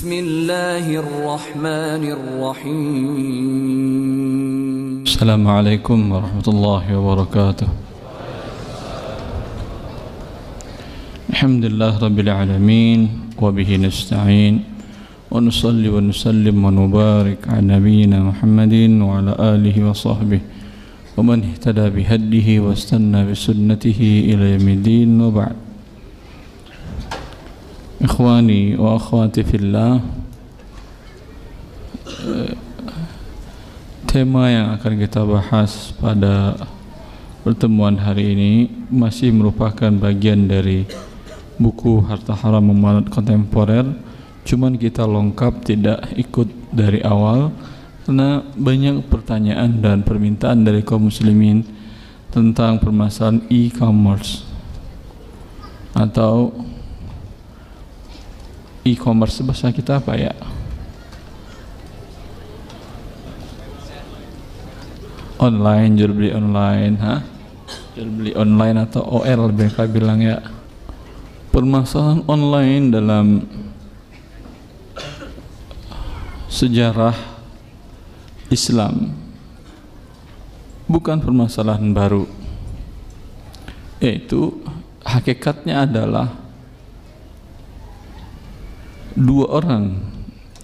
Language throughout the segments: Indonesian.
Bismillahirrahmanirrahim. Assalamualaikum warahmatullahi wabarakatuh. Alhamdulillah rabbil alamin wa bihi nasta'in wa nusalli wa nusallim wa nubarik ala nabiyyina Muhammadin wa ala alihi wa sahbihi wa man ihtada bihadihi wa istanna bisunnatihi ila yaumiddin wa ba'd. Ikhwani wa akhwati fillah, tema yang akan kita bahas pada pertemuan hari ini masih merupakan bagian dari buku Harta Haram Memalukan Kontemporer, cuman kita lengkap tidak ikut dari awal karena banyak pertanyaan dan permintaan dari kaum muslimin tentang permasalahan e-commerce atau e-commerce bahasa kita apa ya? Online, jual beli online, jual beli online atau OL mereka bilang ya. Permasalahan online dalam sejarah Islam bukan permasalahan baru. Yaitu hakikatnya adalah dua orang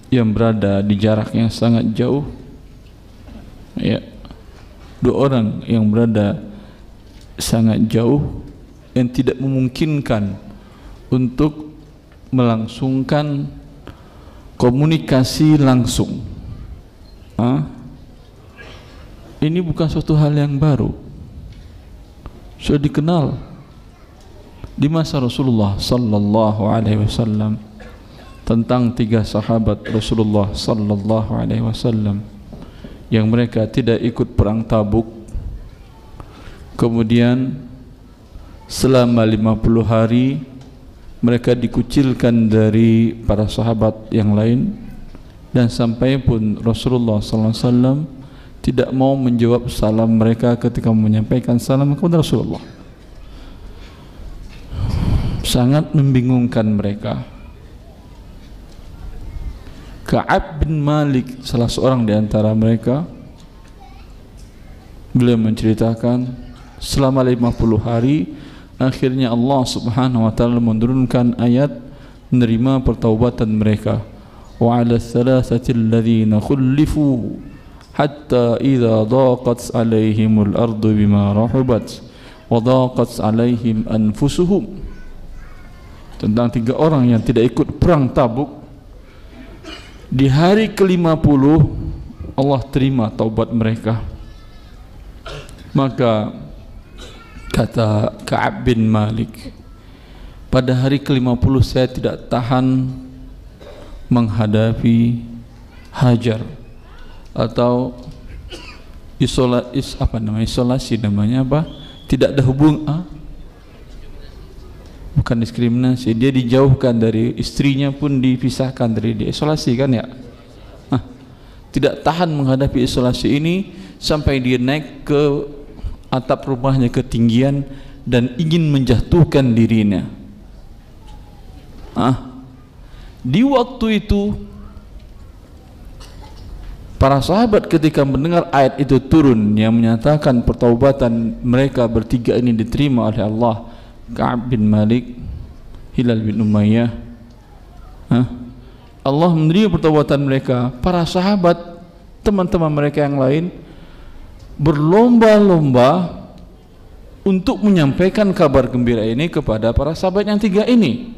yang berada di jarak yang sangat jauh, ya, dua orang yang berada sangat jauh yang tidak memungkinkan untuk melangsungkan komunikasi langsung. Ini bukan suatu hal yang baru, sudah dikenal di masa Rasulullah sallallahu alaihi wasallam tentang tiga sahabat Rasulullah sallallahu alaihi wasallam yang mereka tidak ikut perang Tabuk. Kemudian selama 50 hari mereka dikucilkan dari para sahabat yang lain, dan sampai pun Rasulullah sallallahu alaihi wasallam tidak mau menjawab salam mereka ketika menyampaikan salam kepada Rasulullah. Sangat membingungkan mereka. Ka'ab bin Malik, salah seorang di antara mereka, beliau menceritakan selama 50 hari akhirnya Allah subhanahu wa ta'ala menurunkan ayat menerima pertaubatan mereka. Wa 'ala thalathati alladhina khullifu hatta idza daqat 'alaihimul ardu bima rahabat wa daqat 'alaihim anfusuhum. Tentang tiga orang yang tidak ikut perang Tabuk. Di hari ke-50 Allah terima taubat mereka. Maka kata Ka'ab bin Malik, pada hari ke-50 saya tidak tahan menghadapi hajar atau isolasi namanya apa? Tidak ada bukan diskriminasi, dia dijauhkan dari istrinya, pun dipisahkan dari dia, isolasi kan ya. Tidak tahan menghadapi isolasi ini sampai dia naik ke atap rumahnya ketinggian dan ingin menjatuhkan dirinya. Di waktu itu para sahabat ketika mendengar ayat itu turun yang menyatakan pertaubatan mereka bertiga ini diterima oleh Allah, Ka'ab bin Malik, Hilal bin Umayyah, Allah menerima pertobatan mereka. Para sahabat, teman-teman mereka yang lain berlomba-lomba untuk menyampaikan kabar gembira ini kepada para sahabat yang tiga ini.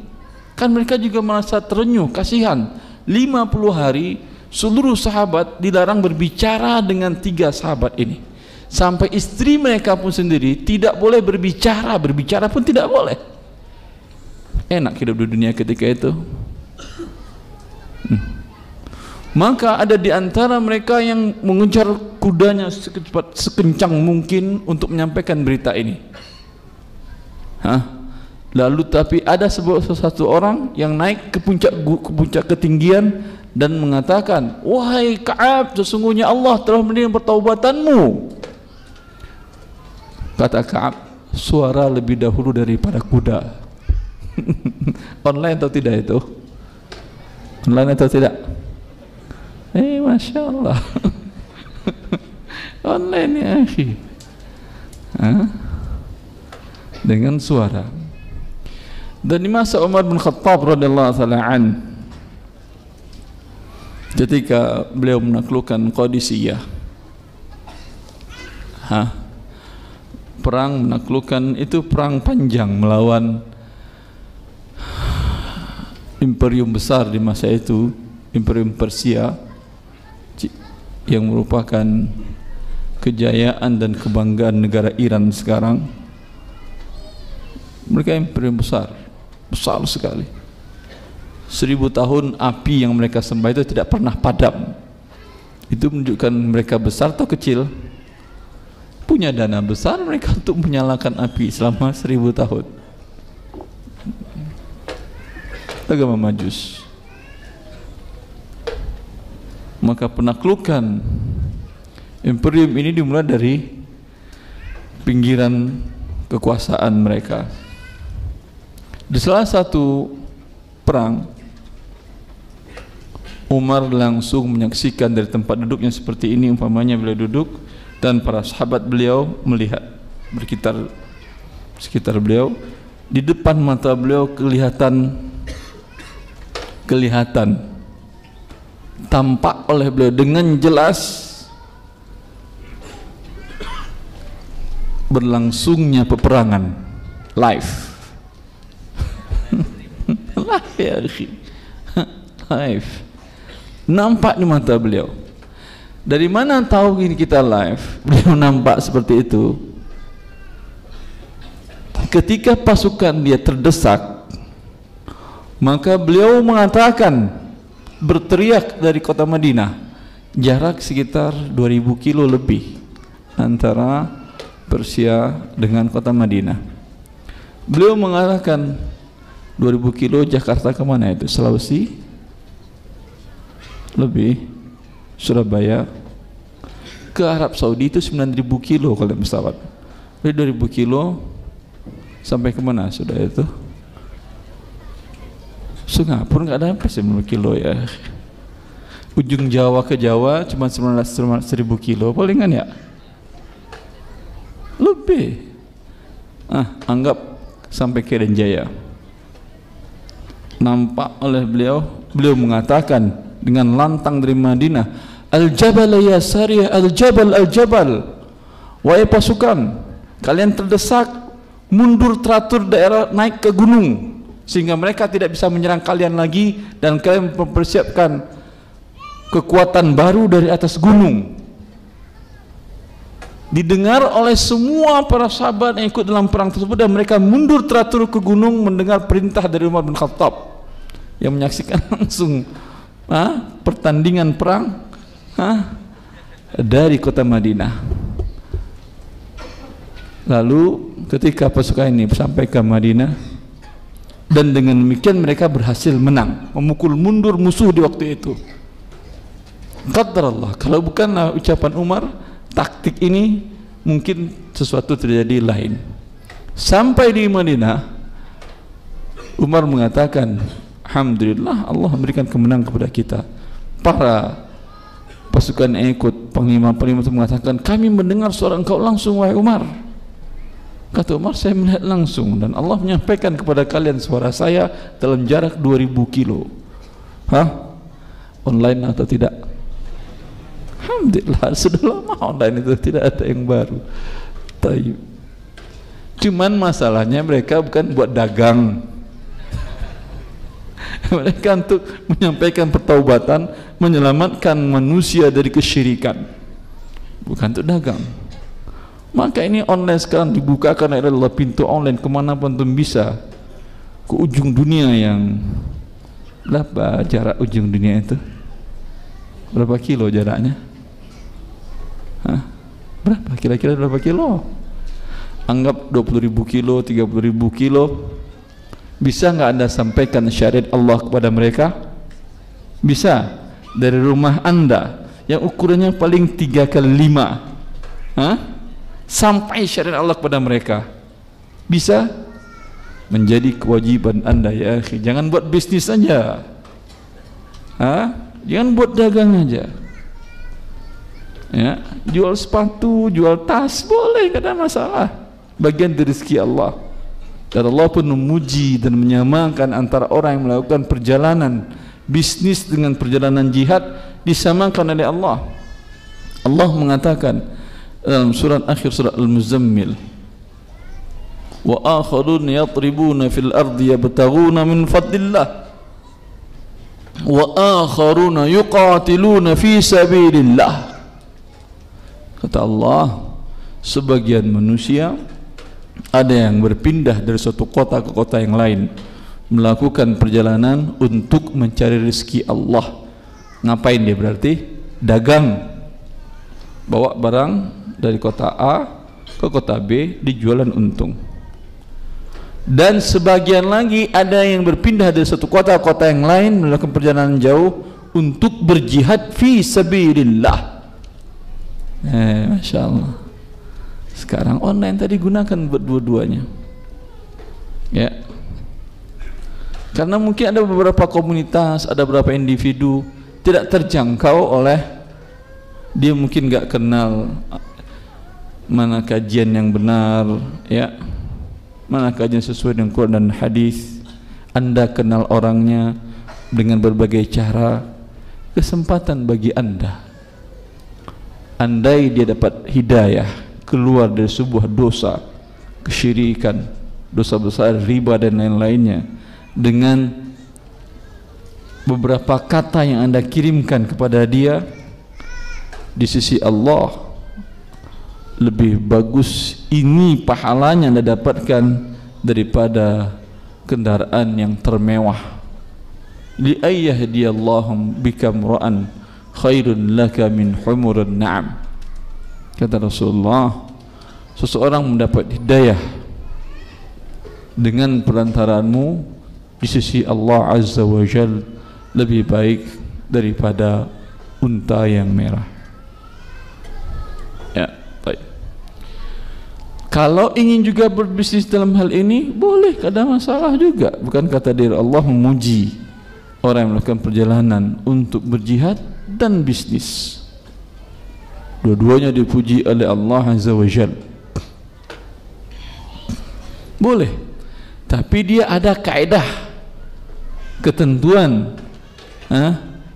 Kan mereka juga merasa terenyuh, kasihan. 50 hari seluruh sahabat dilarang berbicara dengan tiga sahabat ini. Sampai istri mereka pun sendiri tidak boleh berbicara pun tidak boleh. Enak hidup di dunia ketika itu. Maka ada di antara mereka yang mengejar kudanya sekencang mungkin untuk menyampaikan berita ini. Lalu tapi ada satu orang yang naik ke puncak ketinggian dan mengatakan, wahai Ka'ab, sesungguhnya Allah telah menerima pertaubatanmu. Kata Ka'ab, suara lebih dahulu daripada kuda. Online atau tidak itu? Online atau tidak? Masya Allah. Online ya akhi. Dengan suara. Dan di masa Umar bin Khattab radhiyallahu taala an, ketika beliau menaklukkan Qadisiyah, perang menaklukkan, itu perang panjang melawan imperium besar di masa itu, imperium Persia, yang merupakan kejayaan dan kebanggaan negara Iran sekarang. Mereka imperium besar sekali. 1000 tahun api yang mereka sembah itu tidak pernah padam. Itu menunjukkan mereka besar atau kecil. Punya dana besar mereka untuk menyalakan api selama 1000 tahun. Agama Majus. Maka penaklukan imperium ini dimulai dari pinggiran kekuasaan mereka. Di salah satu perang, Umar langsung menyaksikan dari tempat duduknya seperti ini, umpamanya beliau duduk dan para sahabat beliau melihat berkitar sekitar beliau. Di depan mata beliau kelihatan tampak oleh beliau dengan jelas berlangsungnya peperangan live. Live ya akhi. Live nampak di mata beliau. Dari mana tahu ini kita live? Beliau nampak seperti itu ketika pasukan dia terdesak, maka beliau mengatakan, berteriak dari kota Madinah, jarak sekitar 2000 kilo lebih antara Persia dengan kota Madinah. Beliau mengatakan 2000 kilo Jakarta kemana itu? Sulawesi? Lebih. Surabaya ke Arab Saudi itu 9000 kilo kalau pesawat. Jadi 2000 kilo sampai kemana sudah itu? Singapura nggak ada 90 kilo ya. Ujung Jawa ke Jawa cuma 1000 kilo palingan ya. Lebih. Anggap sampai ke Jaya. Nampak oleh beliau mengatakan dengan lantang dari Madinah, Al-Jabal ya Sariyah, Al-Jabal, Al-Jabal. Wahai pasukan, kalian terdesak, mundur teratur daerah, naik ke gunung, sehingga mereka tidak bisa menyerang kalian lagi, dan kalian mempersiapkan kekuatan baru dari atas gunung. Didengar oleh semua para sahabat yang ikut dalam perang tersebut, dan mereka mundur teratur ke gunung mendengar perintah dari Umar bin Khattab yang menyaksikan langsung pertandingan perang dari kota Madinah. Lalu ketika pasukan ini sampai ke Madinah, dan dengan demikian mereka berhasil menang, memukul mundur musuh di waktu itu. Qadarullah, kalau bukanlah ucapan Umar, taktik ini mungkin sesuatu terjadi lain. Sampai di Madinah, Umar mengatakan, alhamdulillah Allah memberikan kemenangan kepada kita. Para pasukan yang ikut, panglima-panglima itu mengatakan, kami mendengar suara engkau langsung wahai Umar. Kata Umar, saya melihat langsung, dan Allah menyampaikan kepada kalian suara saya dalam jarak 2000 kilo. Online atau tidak? Alhamdulillah, sudah lama online itu, tidak ada yang baru. Tayyib. Cuman masalahnya mereka bukan buat dagang. Mereka untuk menyampaikan pertaubatan, menyelamatkan manusia dari kesyirikan, bukan untuk dagang. Maka ini online sekarang dibukakan oleh Allah, pintu online kemanapun pun bisa, ke ujung dunia. Yang berapa jarak ujung dunia itu? Berapa kilo jaraknya? Berapa? Kira-kira berapa kilo? Anggap 20.000 kilo, 30.000 kilo. Bisa nggak Anda sampaikan syariat Allah kepada mereka? Bisa. Dari rumah Anda yang ukurannya paling 3 kali 5, sampai syariat Allah kepada mereka. Bisa. Menjadi kewajiban Anda ya akhi. Jangan buat bisnis saja. Jangan buat dagang aja. Ya, jual sepatu, jual tas boleh, tidak ada masalah. Bagian dari rezeki Allah. Dan Allah pun memuji dan menyamakan antara orang yang melakukan perjalanan bisnis dengan perjalanan jihad, disamakan oleh Allah. Allah mengatakan dalam surat akhir surat Al-Muzammil, wa akharun yatribuna fil ardi yabtaghuna min fadlillah wa akharuna yuqatiluna fi sabilillah. Kata Allah, sebagian manusia ada yang berpindah dari suatu kota ke kota yang lain, melakukan perjalanan untuk mencari rezeki Allah. Ngapain dia berarti? Dagang, bawa barang dari kota A ke kota B, dijualan untung. Dan sebagian lagi ada yang berpindah dari satu kota ke kota yang lain, melakukan perjalanan jauh untuk berjihad fi sabilillah. Masya Allah. Sekarang online tadi gunakan buat dua-duanya, ya. Karena mungkin ada beberapa komunitas, ada beberapa individu tidak terjangkau oleh dia, mungkin nggak kenal mana kajian yang benar, ya, mana kajian sesuai dengan Quran dan hadis. Anda kenal orangnya dengan berbagai cara, kesempatan bagi Anda. Andai dia dapat hidayah keluar dari sebuah dosa, kesyirikan, dosa besar, riba dan lain-lainnya, dengan beberapa kata yang Anda kirimkan kepada dia, di sisi Allah lebih bagus ini pahalanya Anda dapatkan daripada kendaraan yang termewah. Li ayyahdiyallahu bikam ra'an khairun laka min humurun na'am. Kata Rasulullah, seseorang mendapat hidayah dengan perantaraanmu di sisi Allah Azza wa Jal lebih baik daripada unta yang merah. Ya, baik. Kalau ingin juga berbisnis dalam hal ini, boleh, tidak ada masalah juga. Bukan kata diri Allah memuji orang yang melakukan perjalanan untuk berjihad dan bisnis. Dua-duanya dipuji oleh Allah Azza wa Jalla. Boleh, tapi dia ada kaedah, ketentuan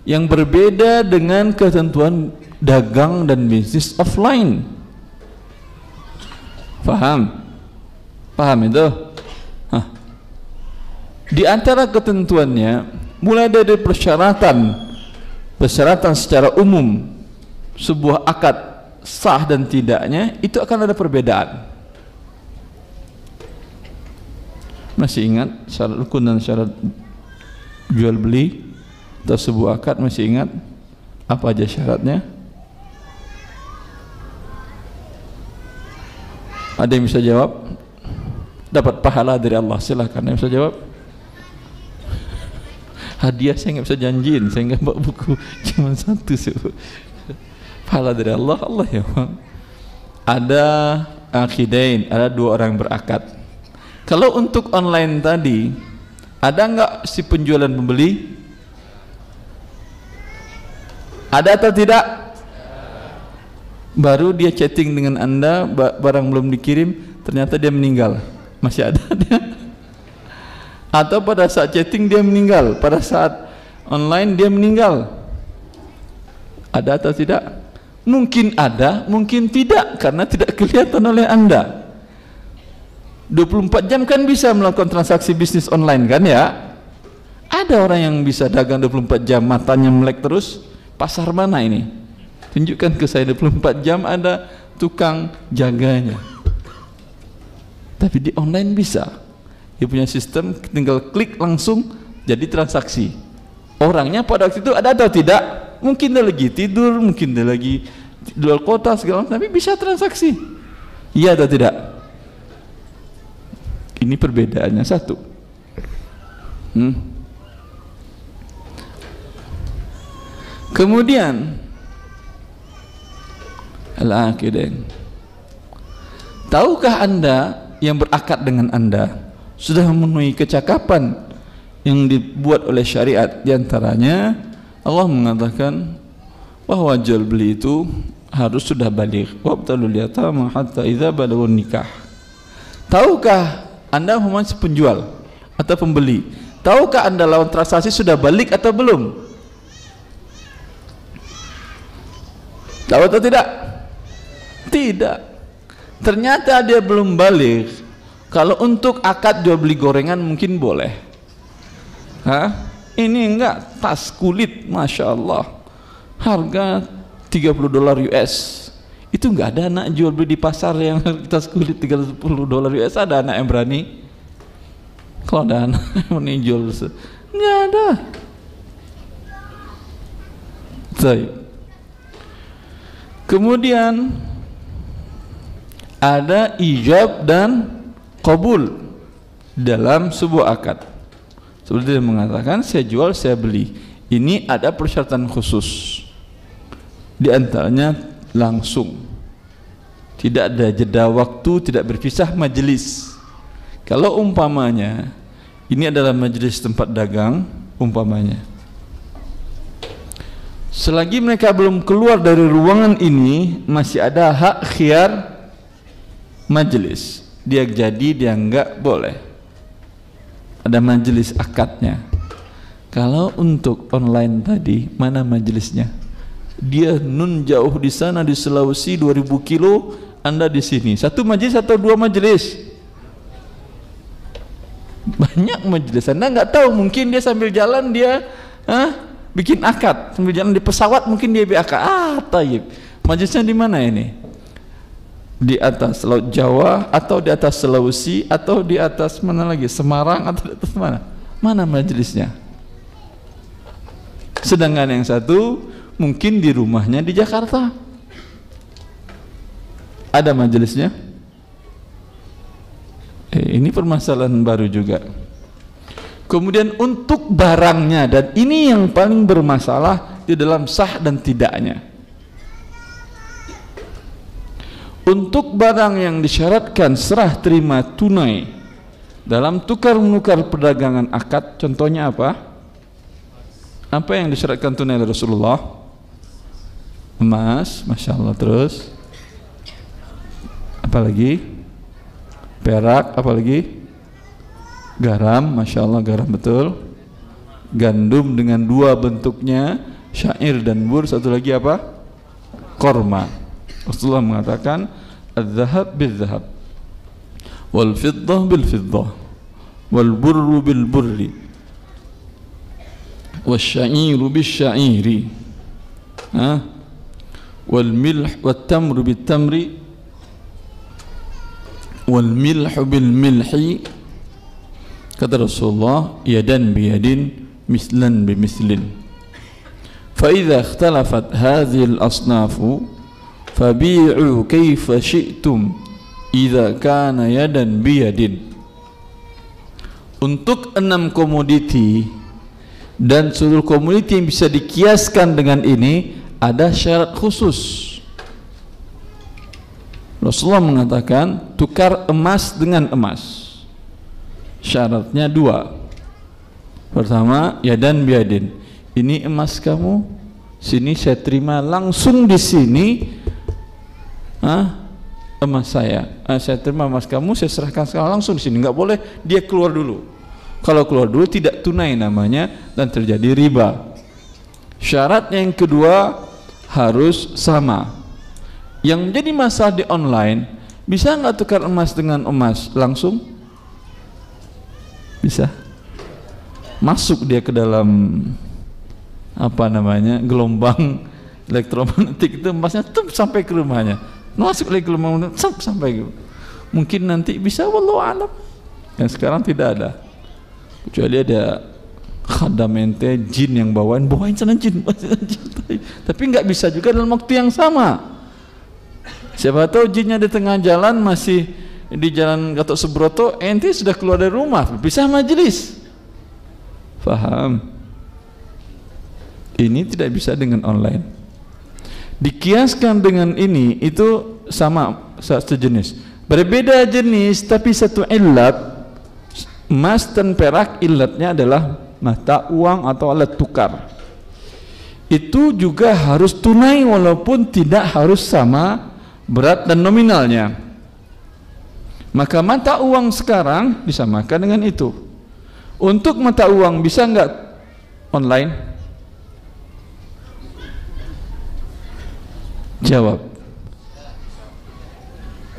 yang berbeda dengan ketentuan dagang dan bisnis offline. Faham? Paham itu? Di antara ketentuannya, mulai dari persyaratan secara umum sebuah akad sah dan tidaknya, itu akan ada perbedaan. Masih ingat syarat rukun dan syarat jual beli atau sebuah akad? Masih ingat apa aja syaratnya? Ada yang bisa jawab? Dapat pahala dari Allah, silakan. Yang bisa jawab? Hadiah saya nggak bisa janjiin, saya nggak bawa buku, cuma satu sih. Pahala dari Allah, Allah ya Bang. Ada akidain, ada dua orang berakad. Kalau untuk online tadi, ada nggak si penjualan pembeli? Ada atau tidak? Baru dia chatting dengan Anda, barang belum dikirim, ternyata dia meninggal. Masih ada dia? Atau pada saat chatting dia meninggal, pada saat online dia meninggal? Ada atau tidak? Mungkin ada, mungkin tidak, karena tidak kelihatan oleh Anda. 24 jam kan bisa melakukan transaksi bisnis online kan ya? Ada orang yang bisa dagang 24 jam, matanya melek terus. Pasar mana ini? Tunjukkan ke saya 24 jam ada tukang jaganya. Tapi di online bisa. Dia punya sistem, tinggal klik langsung jadi transaksi. Orangnya pada waktu itu ada atau tidak? Mungkin dia lagi tidur, mungkin dia lagi di luar kota segala macam, tapi bisa transaksi. Iya atau tidak? Ini perbedaannya satu. Kemudian al-aqidain. Tahukah Anda yang berakad dengan Anda sudah memenuhi kecakapan yang dibuat oleh syariat, diantaranya Allah mengatakan bahwa jual beli itu harus sudah baligh. Wabtalul yatama hatta idza balagun nikah. Tahukah Anda umpamanya penjual atau pembeli? Tahukah Anda lawan transaksi sudah balik atau belum? Tahu atau tidak? Tidak. Ternyata dia belum balik. Kalau untuk akad jual beli gorengan mungkin boleh. Ini enggak, tas kulit, Masya Allah, harga $30 US. Itu enggak ada anak jual beli di pasar yang tas kulit $30 US. Ada anak yang berani? Kalau ada anak yang berani jual, enggak ada. Baik. Kemudian ada ijab dan qabul dalam sebuah akad. Seperti dia mengatakan, saya jual, saya beli. Ini ada persyaratan khusus. Di antaranya langsung, tidak ada jeda waktu, tidak berpisah majelis. Kalau umpamanya ini adalah majelis tempat dagang, umpamanya, selagi mereka belum keluar dari ruangan ini, masih ada hak khiyar majelis. Dia jadi, dia enggak, boleh. Ada majelis akadnya. Kalau untuk online tadi, mana majelisnya? Dia nun jauh di sana di Sulawesi 2000 kilo, Anda di sini. Satu majelis atau dua majelis? Banyak majelis. Anda nggak tahu, mungkin dia sambil jalan dia bikin akad, sambil jalan di pesawat mungkin dia bikin akad. Tayyib. Majelisnya di mana ini? Di atas Laut Jawa atau di atas Sulawesi atau di atas mana lagi, Semarang atau di atas mana? Mana majelisnya? Sedangkan yang satu mungkin di rumahnya di Jakarta. Ada majelisnya? Ini permasalahan baru juga. Kemudian untuk barangnya, dan ini yang paling bermasalah di dalam sah dan tidaknya. Untuk barang yang disyaratkan serah terima tunai dalam tukar menukar perdagangan akad, contohnya apa? Apa yang disyaratkan tunai oleh Rasulullah? Emas, Masya Allah. Terus apalagi? Perak, apalagi? Garam, Masya Allah, garam, betul. Gandum dengan dua bentuknya, syair dan bur. Satu lagi apa? Korma. Rasulullah mengatakan, "Adz-dzahab bil-dzahab, wal-fiddah bil-fiddah, wal-burru bil-burri, wasyairu bil-syairi, wal-milh wat-tamru bil-tamri, wal-milhu bil-milhi." Kata Rasulullah, "Yadan biyadin, mislan bimislin. Fa idza ikhtalafat hadhihi al-asnafu fabi'u kaifa syi'tum idza kana yadan biyadin." Untuk 6 komoditi dan seluruh komoditi yang bisa dikiaskan dengan ini, ada syarat khusus. Rasulullah mengatakan tukar emas dengan emas. Syaratnya 2. Pertama, yadan biyadin. Ini emas kamu, sini saya terima langsung di sini. Emas saya terima emas kamu, saya serahkan sekarang langsung di sini. Nggak boleh dia keluar dulu. Kalau keluar dulu tidak tunai namanya dan terjadi riba. Syarat yang kedua harus sama. Yang menjadi masalah di online, bisa nggak tukar emas dengan emas langsung? Bisa. Masuk dia ke dalam gelombang elektromagnetik itu, emasnya sampai ke rumahnya. Masuk lagi gelombang sampai gitu. Mungkin nanti bisa, wallahu alam. Yang sekarang tidak ada. Kecuali ada khadam ente, jin yang bawain sana jin. Tapi nggak bisa juga dalam waktu yang sama. Siapa tahu jinnya di tengah jalan, masih di jalan Gatot Subroto, ente sudah keluar dari rumah, bisa majelis. Faham? Ini tidak bisa dengan online. Dikiaskan dengan ini, itu sama, sejenis. Berbeda jenis tapi satu illat. Emas dan perak, illatnya adalah mata uang atau alat tukar. itu juga harus tunai walaupun tidak harus sama berat dan nominalnya. Maka mata uang sekarang disamakan dengan itu. Untuk mata uang bisa enggak online? Jawab.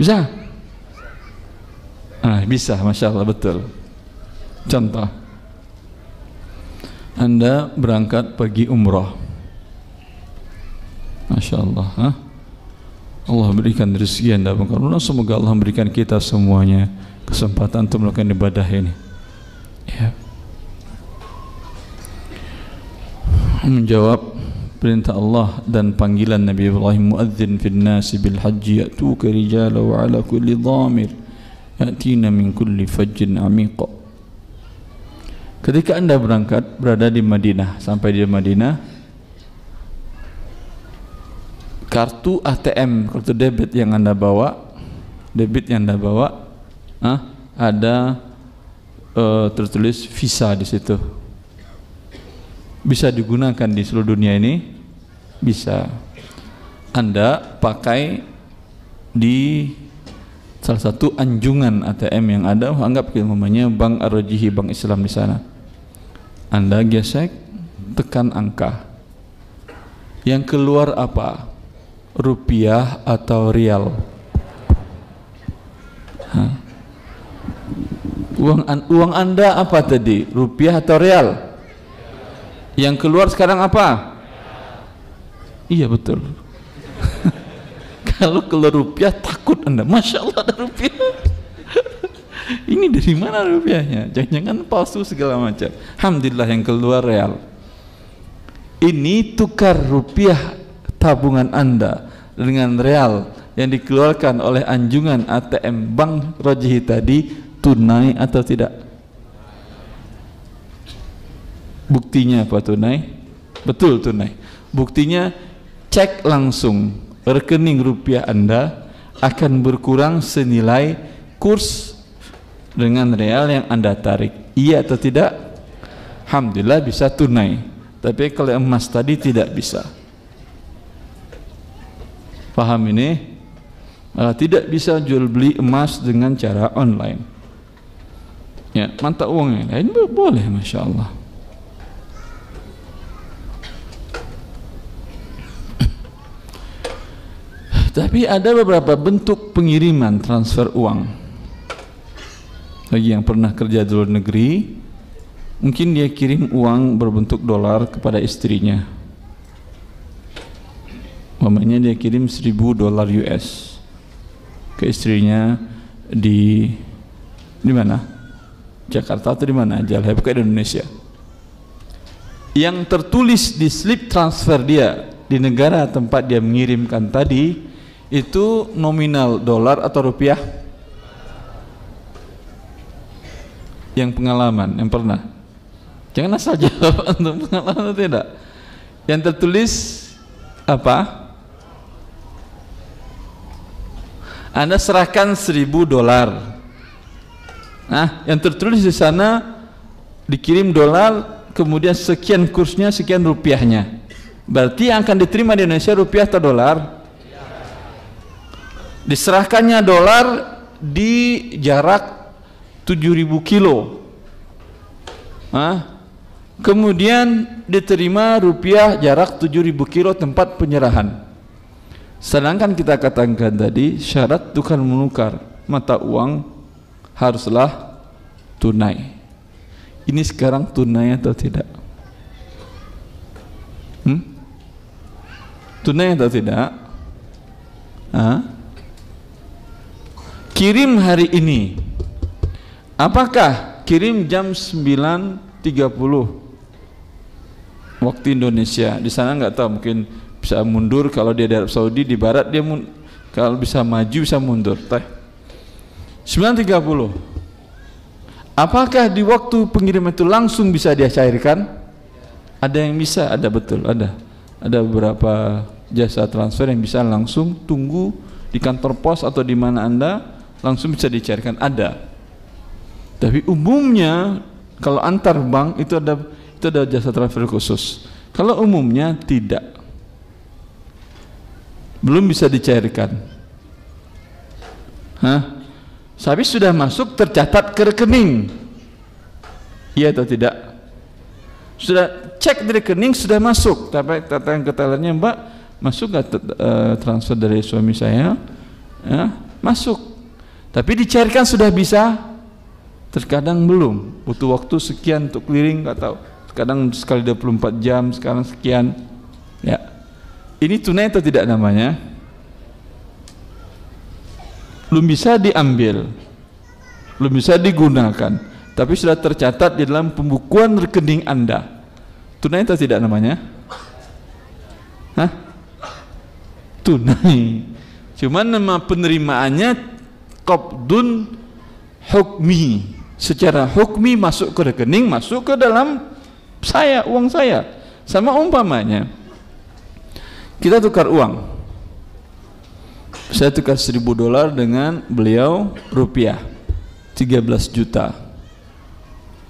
Bisa? Bisa, Masya Allah, betul. Contoh, Anda berangkat pergi umrah, Masya Allah, Allah berikan rezeki Anda berkaruniai. Semoga Allah memberikan kita semuanya kesempatan untuk melakukan ibadah ini, ya. Menjawab perintah Allah dan panggilan Nabi Ibrahim, muadzin fil nasi bil haji ya'tuka rijala wa ala kulli dhamir ya'tina min kulli fajjin amiq. Ketika Anda berangkat, berada di Madinah, sampai di Madinah, kartu ATM, kartu debit yang Anda bawa, ada tertulis visa di situ. Bisa digunakan di seluruh dunia ini, bisa. Anda pakai di salah satu anjungan ATM yang ada, anggap namanya Bank Ar-Rajihi, Bank Islam di sana. Anda gesek, tekan angka. Yang keluar apa? Rupiah atau rial? Uang Anda apa tadi? Rupiah atau rial? Yang keluar sekarang apa? Iya, betul. Kalau keluar rupiah takut Anda, Masya Allah ada rupiah. Ini dari mana rupiahnya? Jangan-jangan palsu segala macam. Alhamdulillah yang keluar real. Ini tukar rupiah tabungan Anda dengan real yang dikeluarkan oleh anjungan ATM Bank Rajihi tadi, tunai atau tidak? Buktinya apa tunai? Betul tunai. Buktinya cek langsung, rekening rupiah Anda akan berkurang senilai kurs dengan real yang Anda tarik. Iya atau tidak? Alhamdulillah bisa tunai. Tapi kalau emas tadi tidak bisa. Paham ini? Tidak bisa jual beli emas dengan cara online. Ya, mata uang yang lain boleh, Masya Allah. Tapi ada beberapa bentuk pengiriman transfer uang. Bagi yang pernah kerja di luar negeri, mungkin dia kirim uang berbentuk dolar kepada istrinya. Umpamanya dia kirim $1.000 US ke istrinya di mana? Jakarta atau di mana aja lah, bukan di Indonesia. Yang tertulis di slip transfer dia di negara tempat dia mengirimkan tadi itu nominal dolar atau rupiah? Yang pengalaman, yang pernah, jangan asal jawab untuk pengalaman atau tidak. Yang tertulis apa? Anda serahkan $1.000. Yang tertulis di sana dikirim dolar, kemudian sekian kursnya, sekian rupiahnya. Berarti yang akan diterima di Indonesia rupiah atau dolar? Diserahkannya dolar di jarak 7.000 kilo. Kemudian diterima rupiah jarak 7.000 kilo tempat penyerahan. Sedangkan kita katakan tadi syarat tukar menukar mata uang haruslah tunai. Ini sekarang tunai atau tidak? Tunai atau tidak? Kirim hari ini. Apakah kirim jam 9.30 waktu Indonesia? Di sana nggak tahu, mungkin bisa mundur. Kalau dia di Arab Saudi, di Barat dia kalau bisa maju bisa mundur. 9.30. Apakah di waktu pengiriman itu langsung bisa dia cairkan? Ada yang bisa, ada, betul, ada. Ada beberapa jasa transfer yang bisa langsung tunggu di kantor pos atau di mana Anda langsung bisa dicairkan, ada. Tapi umumnya kalau antar bank itu ada jasa transfer khusus. Kalau umumnya tidak, belum bisa dicairkan. Tapi sudah masuk tercatat ke rekening, iya atau tidak? Sudah cek di rekening, sudah masuk. Tapi datang ke tellernya, Mbak, masuk nggak transfer dari suami saya? Ya, masuk. Tapi dicairkan sudah bisa, terkadang belum, butuh waktu sekian untuk clearing, nggak tahu. Kadang sekali 24 jam, sekarang sekian. Ya, ini tunai atau tidak namanya? Belum bisa diambil, belum bisa digunakan, tapi sudah tercatat di dalam pembukuan rekening Anda. Tunai atau tidak namanya? Tunai. Cuman nama penerimaannya qabdun hukmi. Secara hukmi masuk ke rekening, masuk ke dalam saya, uang saya. Sama umpamanya kita tukar uang, saya tukar $1.000 dengan beliau rupiah 13 juta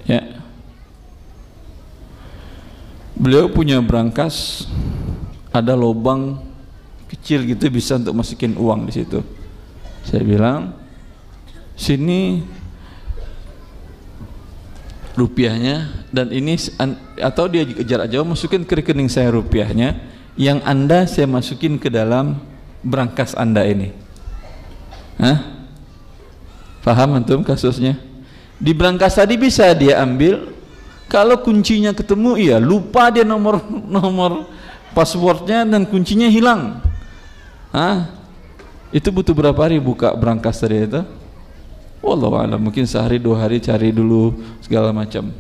ya. Beliau punya brankas, ada lubang kecil gitu, bisa untuk masukin uang di situ. Saya bilang, sini rupiahnya, dan ini, atau dia jarak jauh masukin ke rekening saya rupiahnya, yang Anda saya masukin ke dalam brankas Anda ini. Paham antum kasusnya? Di brankas tadi bisa dia ambil, kalau kuncinya ketemu, iya, lupa dia nomor passwordnya dan kuncinya hilang. Itu butuh berapa hari buka brankas tadi itu? Wallahu a'lam, mungkin sehari 2 hari cari dulu segala macam.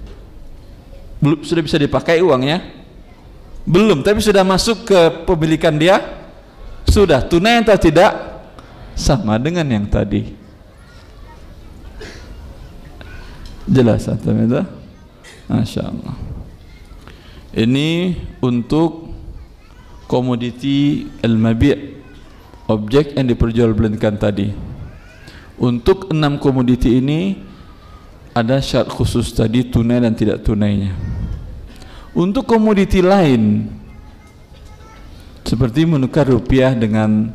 Belum, sudah bisa dipakai uangnya? Belum, tapi sudah masuk ke pemilikan dia? Sudah. Tunai atau tidak? Sama dengan yang tadi. Jelas atau tidak? Masya Allah. Ini untuk komoditi al-mabi', objek yang diperjualbelikan tadi. Untuk 6 komoditi ini ada syarat khusus tadi, tunai dan tidak tunainya. Untuk komoditi lain seperti menukar rupiah dengan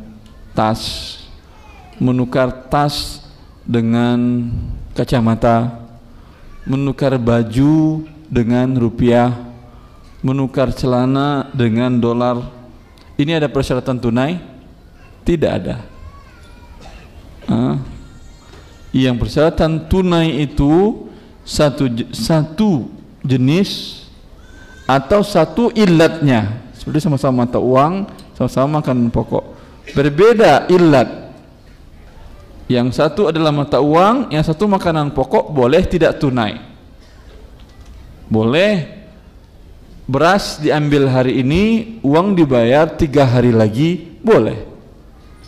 tas, menukar tas dengan kacamata, menukar baju dengan rupiah, menukar celana dengan dolar, ini ada persyaratan tunai? Tidak ada. Yang persyaratan tunai itu satu jenis atau satu ilatnya, seperti sama-sama mata uang, sama-sama makanan pokok, berbeda ilat. Yang satu adalah mata uang, yang satu makanan pokok, boleh tidak tunai. Boleh beras diambil hari ini, uang dibayar 3 hari lagi, boleh.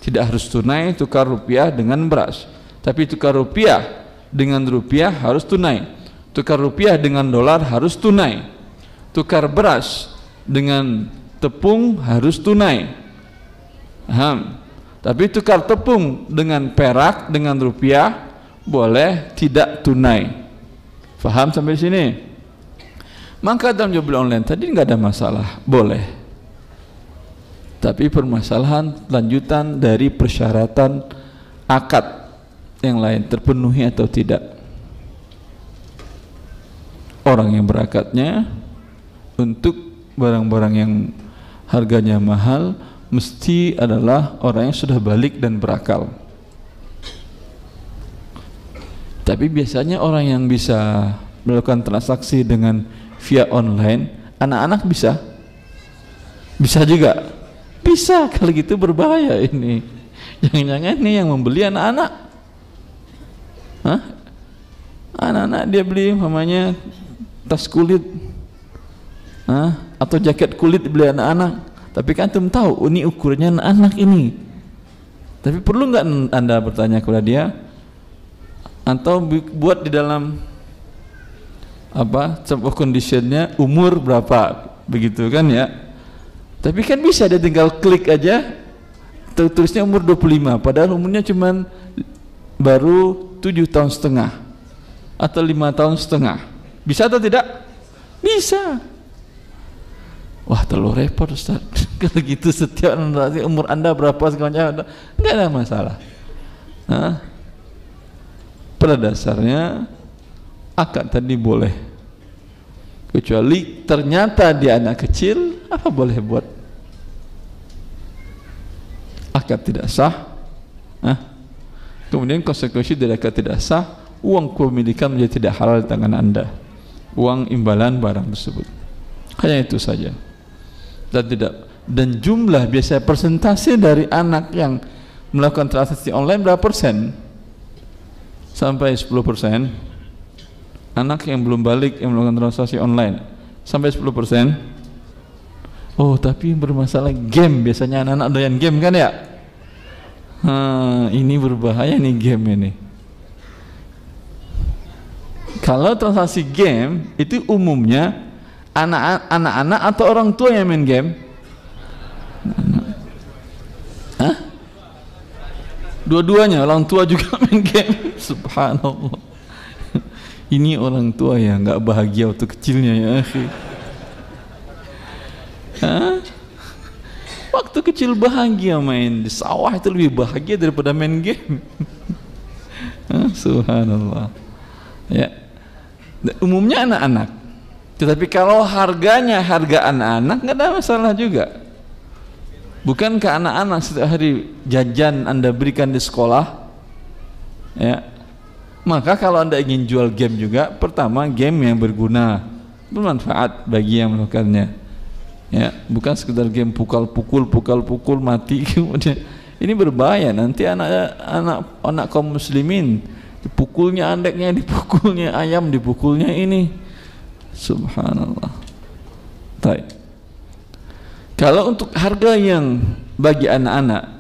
Tidak harus tunai, tukar rupiah dengan beras. Tapi tukar rupiah dengan rupiah harus tunai. Tukar rupiah dengan dolar harus tunai. Tukar beras dengan tepung harus tunai. Tapi tukar tepung dengan perak, dengan rupiah, boleh tidak tunai. Faham sampai sini? Maka dalam jual beli online tadi nggak ada masalah, boleh. Tapi permasalahan lanjutan dari persyaratan akad yang lain terpenuhi atau tidak. Orang yang berakadnya untuk barang-barang yang harganya mahal mesti adalah orang yang sudah balik dan berakal. Tapi biasanya orang yang bisa melakukan transaksi dengan via online, anak-anak bisa juga. Bisa, kalau gitu berbahaya ini. Jangan-jangan ini yang membeli anak-anak. Anak-anak dia beli namanya tas kulit, atau jaket kulit beli anak-anak. Tapi kan antum tahu ini ukurannya anak-anak ini. Tapi perlu nggak Anda bertanya kepada dia, atau buat di dalam term of conditionnya umur berapa, begitu kan ya? Tapi kan bisa dia tinggal klik aja, tulisnya umur 25, padahal umurnya cuman baru 7,5 tahun atau 5,5 tahun. Bisa atau tidak? Bisa. Wah, terlalu repot Ustaz. Kalau gitu setiap nanti umur Anda berapa semuanya enggak ada masalah. Pada dasarnya akad tadi boleh, kecuali ternyata dia anak kecil, apa boleh buat? Akad tidak sah. Kemudian konsekuensi dari akad tidak sah, uang kepemilikan menjadi tidak halal di tangan Anda, uang imbalan barang tersebut. Hanya itu saja. Dan jumlah biasanya persentase dari anak yang melakukan transaksi online berapa persen? Sampai 10%. Anak yang belum balik yang melakukan transaksi online sampai 10%. Oh, tapi bermasalah game, biasanya anak-anak doyan game kan ya? Ini berbahaya nih game ini. Kalau transaksi game itu umumnya anak-anak atau orang tua yang main game? Dua-duanya, orang tua juga main game. Subhanallah. Ini orang tua ya nggak bahagia waktu kecilnya ya akhi. Waktu kecil bahagia main di sawah itu lebih bahagia daripada main game. Subhanallah. Ya. Umumnya anak-anak. Tetapi kalau harga anak-anak nggak ada masalah juga. Bukankah anak-anak setiap hari jajan Anda berikan di sekolah? Ya. Maka kalau Anda ingin jual game juga, pertama game yang berguna, bermanfaat bagi yang melakukannya. Ya, bukan sekedar game pukul mati kemudian. Ini berbahaya, nanti anak kaum muslimin dipukulnya andeknya, dipukulnya ayam, dipukulnya ini. Subhanallah. Baik. Kalau untuk harga yang bagi anak-anak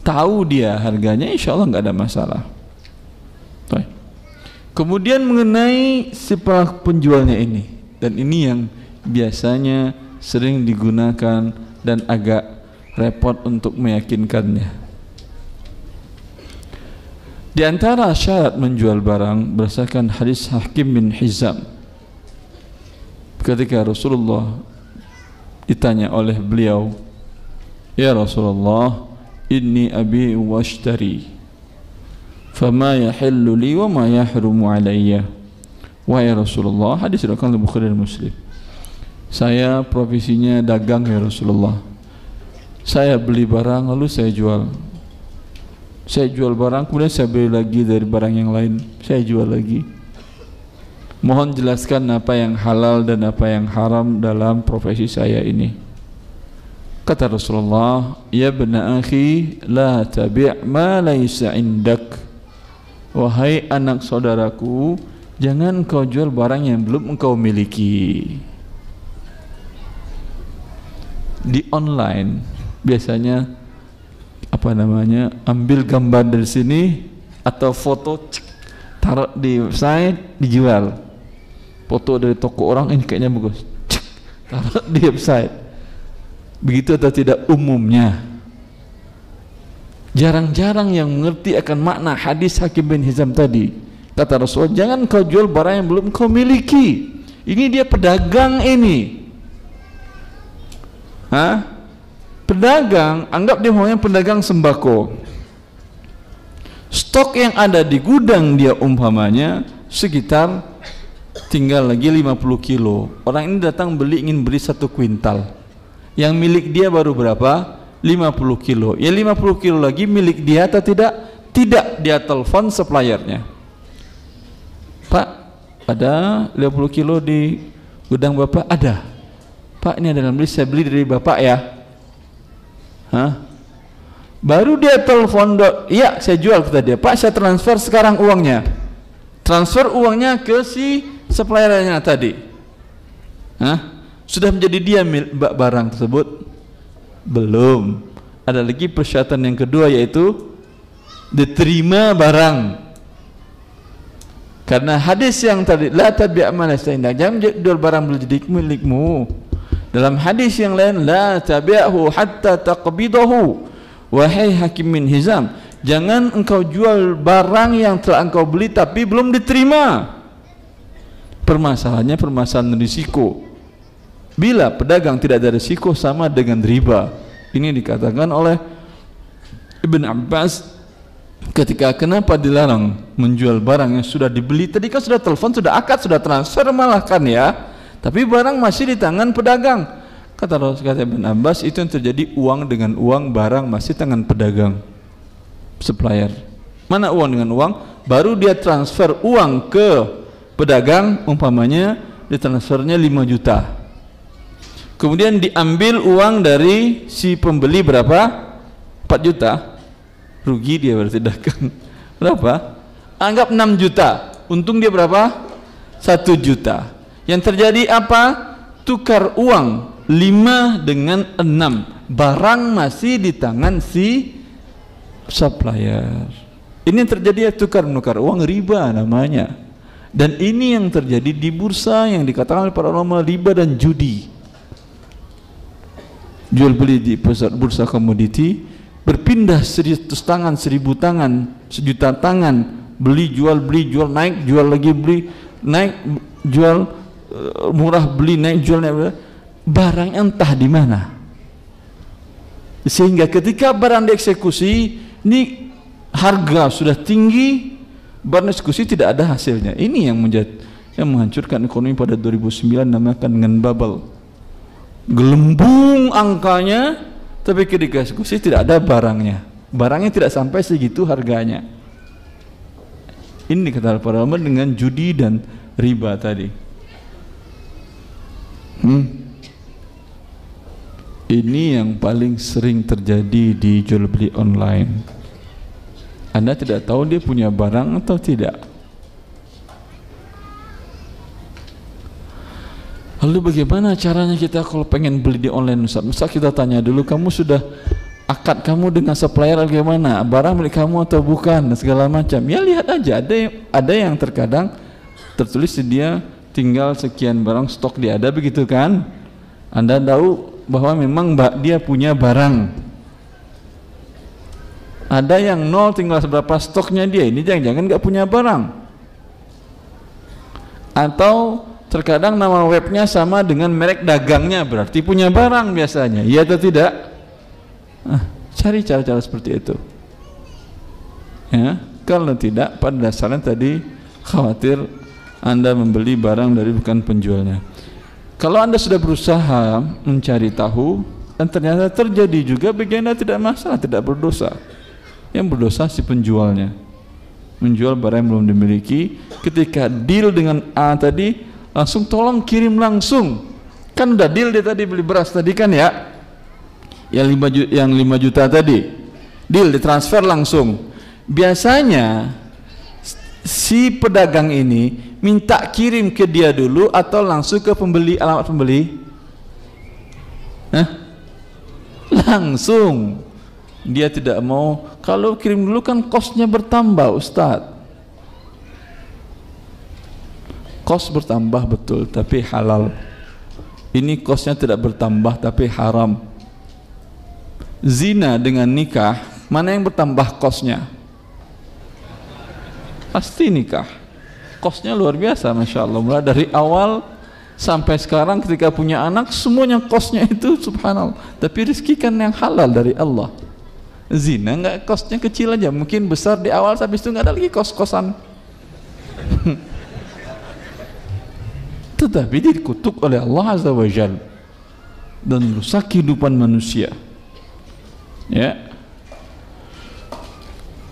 tahu dia harganya, insya Allah nggak ada masalah. Baik. Kemudian mengenai si penjualnya ini, dan ini yang biasanya sering digunakan dan agak repot untuk meyakinkannya. Di antara syarat menjual barang berdasarkan hadis Hakim bin Hizam, ketika Rasulullah ditanya oleh beliau, "Ya Rasulullah, inni abi washtari, fama yahillu li wa ma yahrumu alayya." Wahai Rasulullah, hadis riwayat Bukhari dan Muslim. Saya profesinya dagang ya Rasulullah. Saya beli barang lalu saya jual. Saya jual barang kemudian saya beli lagi dari barang yang lain, saya jual lagi. Mohon jelaskan apa yang halal dan apa yang haram dalam profesi saya ini. Kata Rasulullah, "Ya bna akhi, la tabi' ma laysa indak." Wahai anak saudaraku, jangan kau jual barang yang belum engkau miliki. Di online biasanya ambil gambar dari sini atau foto, taruh di website, dijual. Foto dari toko orang, ini kayaknya bagus, taruh di website. Begitu atau tidak umumnya? Jarang-jarang yang mengerti akan makna hadis Hakim bin Hizam tadi. Kata Rasul, jangan kau jual barang yang belum kau miliki. Ini dia pedagang ini. Pedagang, anggap dia maunya pedagang sembako. Stok yang ada di gudang dia umpamanya sekitar tinggal lagi 50 kilo. Orang ini datang beli, ingin beli 1 kuintal. Yang milik dia baru berapa? 50 kilo. Ya 50 kilo lagi milik dia atau tidak? Tidak. Dia telepon suppliernya, "Pak, ada 50 kilo di gudang Bapak?" "Ada." "Pak, ini ada beli, saya beli dari Bapak ya." Baru dia telepon, "Iya, saya jual," kata dia. "Pak, saya transfer sekarang uangnya." Transfer uangnya ke si suppliernya tadi. Sudah menjadi dia barang tersebut? Belum. Ada lagi persyaratan yang kedua, yaitu diterima barang. Karena hadis yang tadi, la tabi' ma laysa indak, jangan jual barang belum jadi milikmu. Dalam hadis yang lain, la tabi'hu hatta taqbidahu. Wahai Hakim bin Hizam, jangan engkau jual barang yang telah engkau beli tapi belum diterima. Permasalahannya permasalahan risiko. Bila pedagang tidak ada risiko sama dengan riba. Ini dikatakan oleh Ibn Abbas ketika kenapa dilarang menjual barang yang sudah dibeli. Tadi kan sudah telepon, sudah akad, sudah transfer malah kan ya, tapi barang masih di tangan pedagang. Kata Ibn Abbas, itu yang terjadi uang dengan uang, barang masih tangan pedagang, supplier. Mana uang dengan uang? Baru dia transfer uang ke pedagang, umpamanya ditransfernya 5 juta, kemudian diambil uang dari si pembeli berapa? 4 juta. Rugi dia berarti dagang. Berapa? Anggap 6 juta. Untung dia berapa? 1 juta. Yang terjadi apa? Tukar uang 5 dengan 6. Barang masih di tangan si supplier. Ini yang terjadi, ya, tukar menukar uang, riba namanya. Dan ini yang terjadi di bursa yang dikatakan oleh para ulama riba dan judi. Jual beli di pusat bursa komoditi berpindah 100 tangan, 1000 tangan, 1 juta tangan, beli jual, naik, jual lagi, beli, naik, jual, murah, beli, naik, jual, naik, barang entah di mana. Sehingga ketika barang dieksekusi, ini harga sudah tinggi, barang eksekusi tidak ada hasilnya. Ini yang menghancurkan ekonomi pada 2009, namakan dengan bubble. Gelembung angkanya, tapi ketika eksekusi tidak ada barangnya. Barangnya tidak sampai segitu harganya. Ini kata para ulama dengan judi dan riba tadi. Ini yang paling sering terjadi di jual beli online. Anda tidak tahu dia punya barang atau tidak. Lalu bagaimana caranya kita kalau pengen beli di online, Ustaz? Masa kita tanya dulu, kamu sudah akad kamu dengan supplier bagaimana? Barang milik kamu atau bukan? Dan segala macam. Ya lihat aja, ada yang terkadang tertulis di dia tinggal sekian barang stok dia ada, begitu kan? Anda tahu bahwa memang dia punya barang. Ada yang nol, tinggal seberapa stoknya dia. Ini jangan-jangan nggak punya barang. Atau terkadang nama webnya sama dengan merek dagangnya, berarti punya barang biasanya. Iya atau tidak? Cari cara-cara seperti itu. Ya, kalau tidak, pada dasarnya tadi khawatir Anda membeli barang dari bukan penjualnya. Kalau Anda sudah berusaha mencari tahu dan ternyata terjadi juga, bagi Anda tidak masalah, tidak berdosa. Yang berdosa si penjualnya, menjual barang yang belum dimiliki. Ketika deal dengan A tadi, langsung tolong kirim langsung. Kan udah deal dia tadi, beli beras tadi kan ya, yang 5 juta tadi, deal ditransfer langsung. Biasanya si pedagang ini minta kirim ke dia dulu atau langsung ke pembeli, alamat pembeli? Langsung. Dia tidak mau. Kalau kirim dulu kan kosnya bertambah, Ustadz. Kos bertambah betul, tapi halal. Ini kosnya tidak bertambah, tapi haram. Zina dengan nikah, mana yang bertambah kosnya? Pasti nikah. Kosnya luar biasa, Masya Allah. Mulai dari awal sampai sekarang ketika punya anak, semuanya kosnya itu subhanallah. Tapi rezeki kan yang halal dari Allah. Zina nggak, kosnya kecil aja, mungkin besar di awal, habis itu nggak ada lagi kos-kosan. Tetapi dikutuk oleh Allah Azza wa Jalla dan rusak kehidupan manusia. Ya,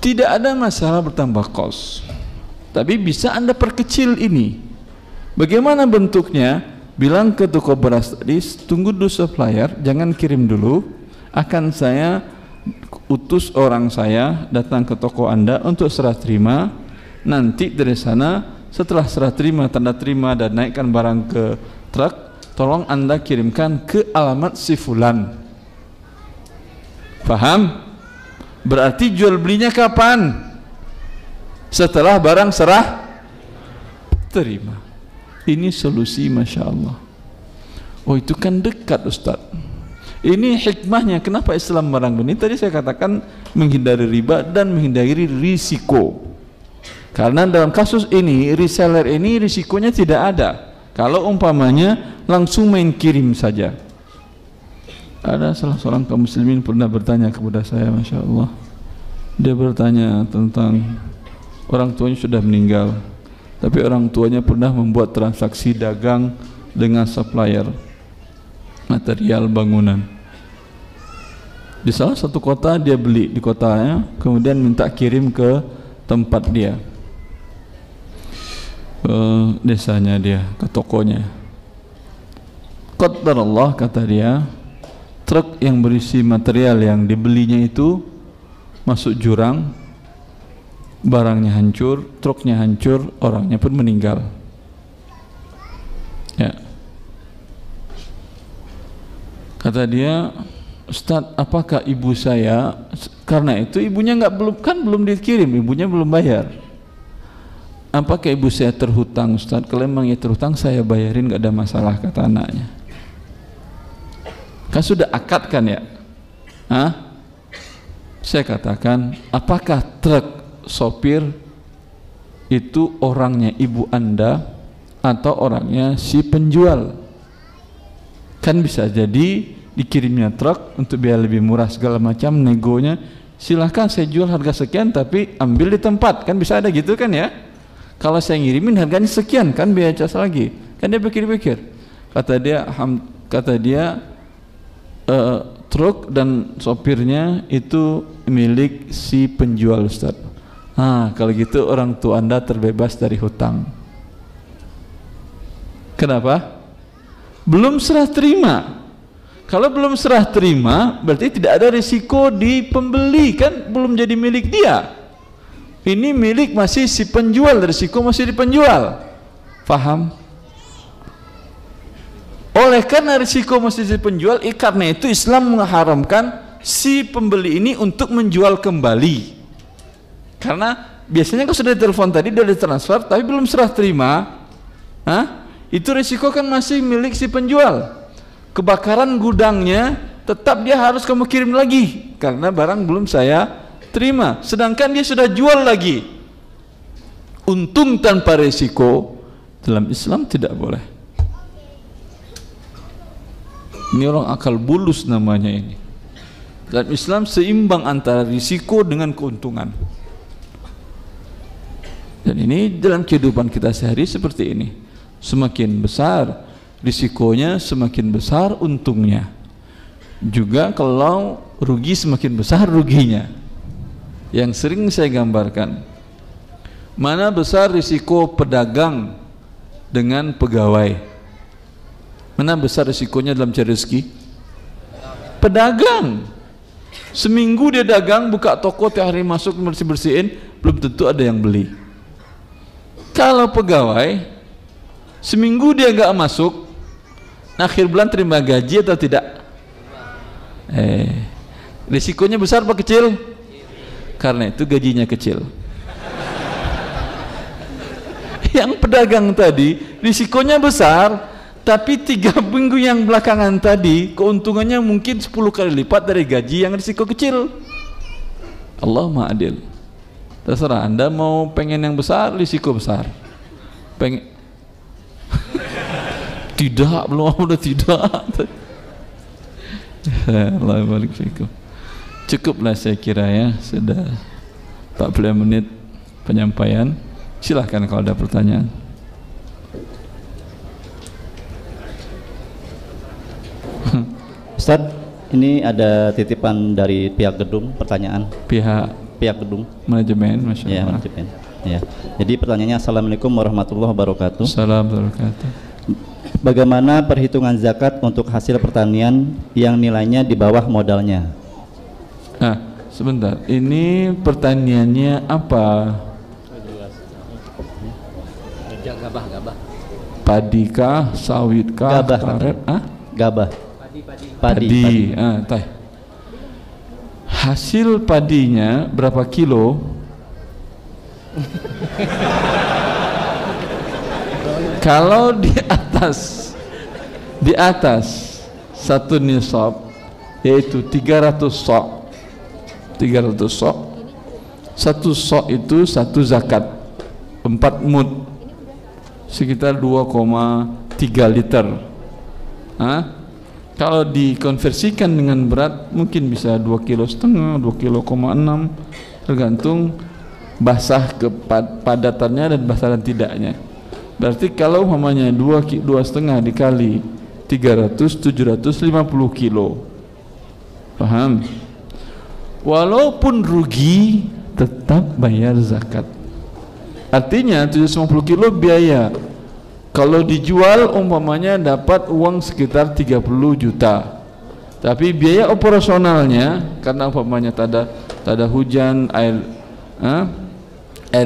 tidak ada masalah bertambah kos, tapi bisa Anda perkecil ini. Bagaimana bentuknya? Bilang ke toko beras tadi, tunggu dulu supplier, jangan kirim dulu, akan saya utus orang saya datang ke toko Anda untuk serah terima. Nanti dari sana setelah serah terima, tanda terima dan naikkan barang ke truk, tolong Anda kirimkan ke alamat si fulan. Paham? Berarti jual belinya kapan? Setelah barang serah terima. Ini solusi, Masya Allah. Oh, itu kan dekat, Ustaz. Ini hikmahnya kenapa Islam melarang ini. Tadi saya katakan menghindari riba dan menghindari risiko. Karena dalam kasus ini reseller ini risikonya tidak ada. Kalau umpamanya langsung main kirim saja. Ada salah seorang kaum muslimin pernah bertanya kepada saya, Masya Allah. Dia bertanya tentang orang tuanya sudah meninggal, tapi orang tuanya pernah membuat transaksi dagang dengan supplier material bangunan. Di salah satu kota dia beli di kotanya, kemudian minta kirim ke tempat dia, ke desanya dia, ke tokonya. Qadarullah, kata dia, truk yang berisi material yang dibelinya itu masuk jurang, barangnya hancur, truknya hancur, orangnya pun meninggal. Ya. Kata dia, Ustaz, apakah ibu saya, karena itu ibunya belum dikirim, ibunya belum bayar. Apakah ibu saya terhutang, Ustaz? Kalau memang ya terhutang, saya bayarin, gak ada masalah, kata anaknya. Kan sudah akad kan ya? Hah? Saya katakan, apakah truk sopir itu orangnya ibu Anda atau orangnya si penjual? Kan bisa jadi dikirimnya truk untuk biaya lebih murah segala macam, negonya silahkan saya jual harga sekian tapi ambil di tempat, kan bisa ada gitu kan ya. Kalau saya ngirimin harganya sekian, kan biaya cas lagi, kan dia pikir-pikir. Kata dia truk dan sopirnya itu milik si penjual, Ustaz. Kalau gitu orang tua Anda terbebas dari hutang. Kenapa? Belum serah terima. Kalau belum serah terima, berarti tidak ada risiko di pembeli, kan belum jadi milik dia. Ini milik masih si penjual, risiko masih di penjual. Faham? Oleh karena risiko masih si penjual, karena itu Islam mengharamkan si pembeli ini untuk menjual kembali. Karena biasanya kalau sudah telepon tadi, sudah ditransfer, tapi belum serah terima, itu risiko kan masih milik si penjual. Kebakaran gudangnya tetap dia harus kamu kirim lagi karena barang belum saya terima, sedangkan dia sudah jual lagi. Untung tanpa risiko dalam Islam tidak boleh. Ini orang akal bulus namanya ini. Dalam Islam seimbang antara risiko dengan keuntungan. Dan ini dalam kehidupan kita sehari seperti ini. Semakin besar risikonya, semakin besar untungnya. Juga kalau rugi, semakin besar ruginya. Yang sering saya gambarkan, mana besar risiko pedagang dengan pegawai? Mana besar risikonya dalam cari rezeki? Pedagang. Seminggu dia dagang, buka toko, tiap hari masuk bersih-bersihin, belum tentu ada yang beli. Kalau pegawai, seminggu dia gak masuk, akhir bulan terima gaji atau tidak? Risikonya besar apa kecil? Karena itu gajinya kecil. Yang pedagang tadi risikonya besar, tapi 3 minggu yang belakangan tadi keuntungannya mungkin 10 kali lipat dari gaji yang risiko kecil. Allah Maha Adil. Terserah Anda mau pengen yang besar, risiko besar. Tidak, belum udah tidak. Allah barik fikum. Cukuplah saya kira ya, sudah 40 menit penyampaian. Silahkan kalau ada pertanyaan. Ustaz, ini ada titipan dari pihak gedung, pertanyaan. Pihak gedung. Manajemen, Masya Allah. Ya, manajemen. Ya. Jadi pertanyaannya, Assalamualaikum warahmatullahi wabarakatuh. Assalamualaikum warahmatullahi wabarakatuh. Bagaimana perhitungan zakat untuk hasil pertanian yang nilainya di bawah modalnya? Sebentar, ini pertaniannya apa? Gabah. Padikah, sawitkah, karet? Gabah. Padi. Hasil padinya berapa kilo? Kalau di atas satu nisab, yaitu 300 sok. 300 sok. Satu sok itu satu zakat 4 mud, sekitar 2,5 3 liter. Kalau dikonversikan dengan berat mungkin bisa 2,5 kilo, 2,6 kilo, tergantung basah kepadatannya dan basah dan tidaknya. Berarti kalau umpamanya 2,5 dikali 300, 750 kilo. Paham? Walaupun rugi tetap bayar zakat. Artinya 750 kilo biaya. Kalau dijual umpamanya dapat uang sekitar 30 juta. Tapi biaya operasionalnya karena umpamanya tak ada hujan, air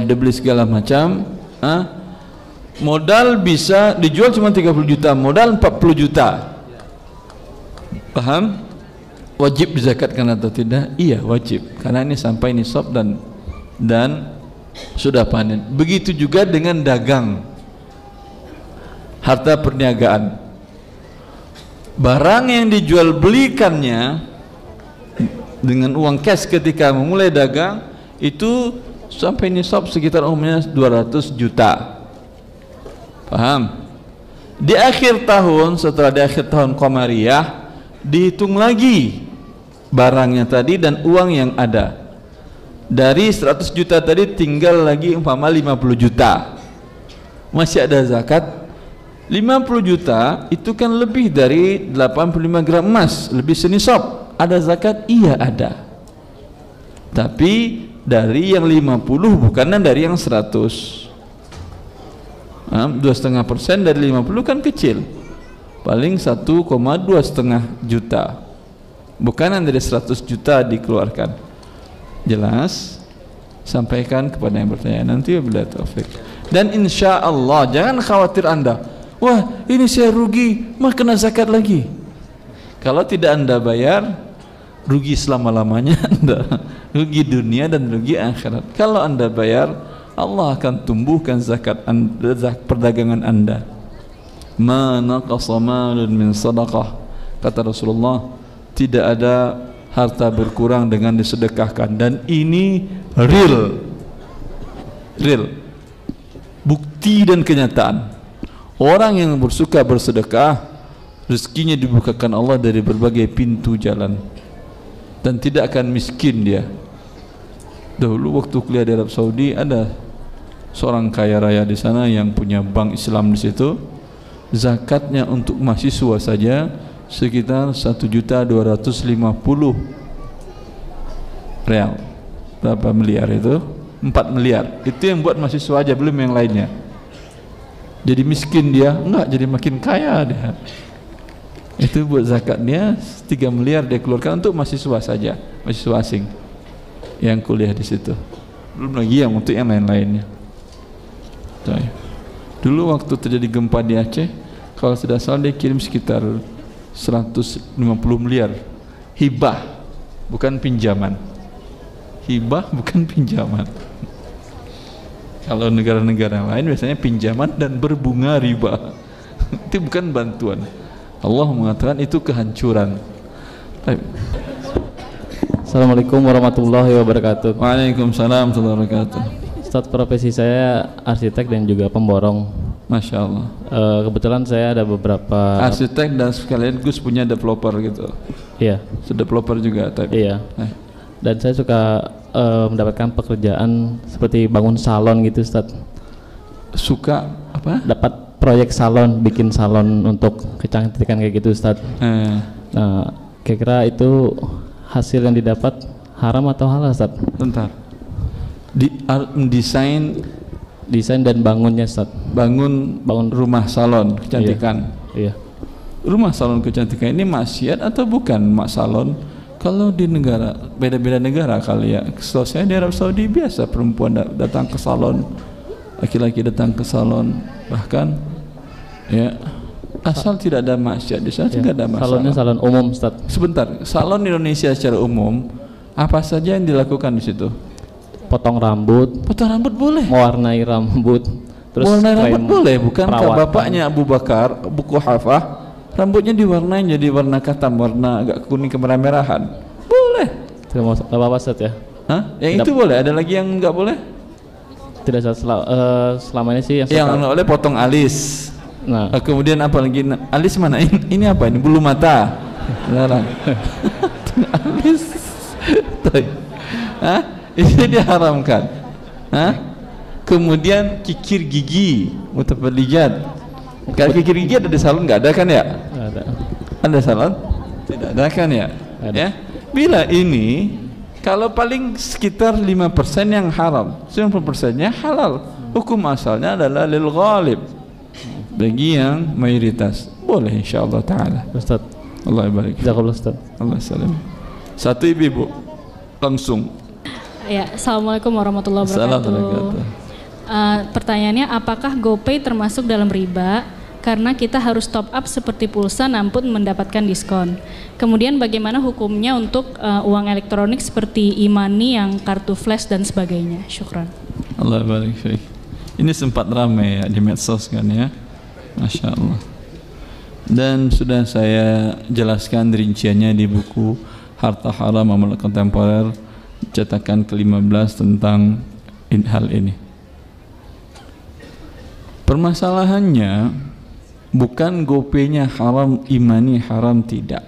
dibeli segala macam, modal bisa dijual cuma 30 juta, modal 40 juta. Paham? Wajib dizakatkan atau tidak? Iya, wajib. Karena ini sampai nisab dan sudah panen. Begitu juga dengan dagang. Harta perniagaan, barang yang dijual belikannya dengan uang cash ketika memulai dagang itu sampai nisab sekitar umumnya 200 juta. Paham? Di akhir tahun, setelah di akhir tahun Qamariyah, dihitung lagi barangnya tadi dan uang yang ada. Dari 100 juta tadi tinggal lagi umpama 50 juta, masih ada zakat. 50 juta itu kan lebih dari 85 gram emas, lebih senisab. Ada zakat? Iya ada. Tapi dari yang 50 bukan dari yang 100. 2,5% dari 50 kan kecil. Paling 1,2,5 juta. Bukan dari 100 juta dikeluarkan. Jelas? Sampaikan kepada yang bertanya nanti wabillahi taufik. Dan insya Allah jangan khawatir Anda. Wah, ini saya rugi, mah kena zakat lagi. Kalau tidak Anda bayar, rugi selama-lamanya Anda. Rugi dunia dan rugi akhirat. Kalau Anda bayar, Allah akan tumbuhkan zakat Anda, perdagangan Anda. Ma naqasa malun min sadaqah. Kata Rasulullah, tidak ada harta berkurang dengan disedekahkan. Dan ini real. Bukti dan kenyataan. Orang yang bersuka bersedekah, rezekinya dibukakan Allah dari berbagai pintu jalan dan tidak akan miskin dia. Dahulu waktu kuliah di Arab Saudi ada seorang kaya raya di sana yang punya bank Islam di situ. Zakatnya untuk mahasiswa saja sekitar 1.250.000 real. Berapa miliar itu? 4 miliar. Itu yang buat mahasiswa aja, belum yang lainnya. Jadi miskin dia? Enggak, jadi makin kaya dia. Itu buat zakatnya 3 miliar dia keluarkan untuk mahasiswa saja, mahasiswa asing yang kuliah di situ. Belum lagi yang untuk yang lain-lainnya. Dulu waktu terjadi gempa di Aceh, kalau tidak salah dia kirim sekitar 150 miliar hibah, bukan pinjaman. Hibah bukan pinjaman. Kalau negara-negara lain biasanya pinjaman dan berbunga riba. Itu bukan bantuan. Allah mengatakan itu kehancuran. Assalamualaikum warahmatullahi wabarakatuh. Waalaikumsalam warahmatullahi wabarakatuh. Ustadz, profesi saya arsitek dan juga pemborong. Masya Allah. Kebetulan saya ada beberapa arsitek dan sekalian Gus punya developer gitu. Iya. Developer juga tadi. Iya. Dan saya suka mendapatkan pekerjaan seperti bangun salon gitu, Ustadz. Suka apa? Dapat proyek salon, bikin salon untuk kecantikan kayak gitu, Ustadz. Nah, kira-kira itu hasil yang didapat haram atau halal, Ustadz? Bentar. Desain dan bangunnya, Ustadz. Bangun rumah salon kecantikan. Iya. Rumah salon kecantikan ini maksiat atau bukan mak salon? Kalau di negara, beda-beda negara kali ya. Setahu saya di Arab Saudi biasa perempuan datang ke salon, laki-laki datang ke salon, bahkan ya asal tidak ada maksiat di sana tidak ada masalah. Salonnya salon umum, Ustaz. Sebentar, salon Indonesia secara umum apa saja yang dilakukan di situ? Potong rambut boleh. Mewarnai rambut. Terus mewarnai rambut boleh, bukankah bapaknya Abu Bakar, Abu Quhafah rambutnya diwarnai jadi warna katam, warna agak kuning kemerah-merahan? Boleh. Tidak apa-apa, Ustaz ya? Hah? Yang itu boleh, ada lagi yang enggak boleh? Tidak, selama ini sih yang boleh potong alis. Nah. Kemudian apa lagi? Alis mana? Ini apa ini? Bulu mata. Larang. Alis. Ini diharamkan. Kemudian kikir gigi, mutafallijat. Kalau kikir gigi ada di salon nggak ada kan ya? Ada. Ada salon? Tidak ada kan ya? Ada. Ya. Bila ini kalau paling sekitar 5% yang haram, 90%-nya halal. Hukum asalnya adalah lil ghalib. Bagi yang mayoritas boleh insyaallah taala. Ustaz, Allah barik. Jazakallahu Ustaz. Allah salam. Satu ibu langsung. Ya, assalamualaikum warahmatullahi wabarakatuh. Pertanyaannya, apakah GoPay termasuk dalam riba? Karena kita harus top up seperti pulsa namun mendapatkan diskon. Kemudian bagaimana hukumnya untuk uang elektronik seperti e-money yang kartu flash dan sebagainya? Syukran. Allah barik fiik. Ini sempat ramai ya di medsos kan ya. Masya Allah. Dan sudah saya jelaskan rinciannya di buku Harta Haram Amal Kontemporer cetakan ke-15 tentang hal ini. Permasalahannya bukan GoPay-nya haram, e-money haram, tidak.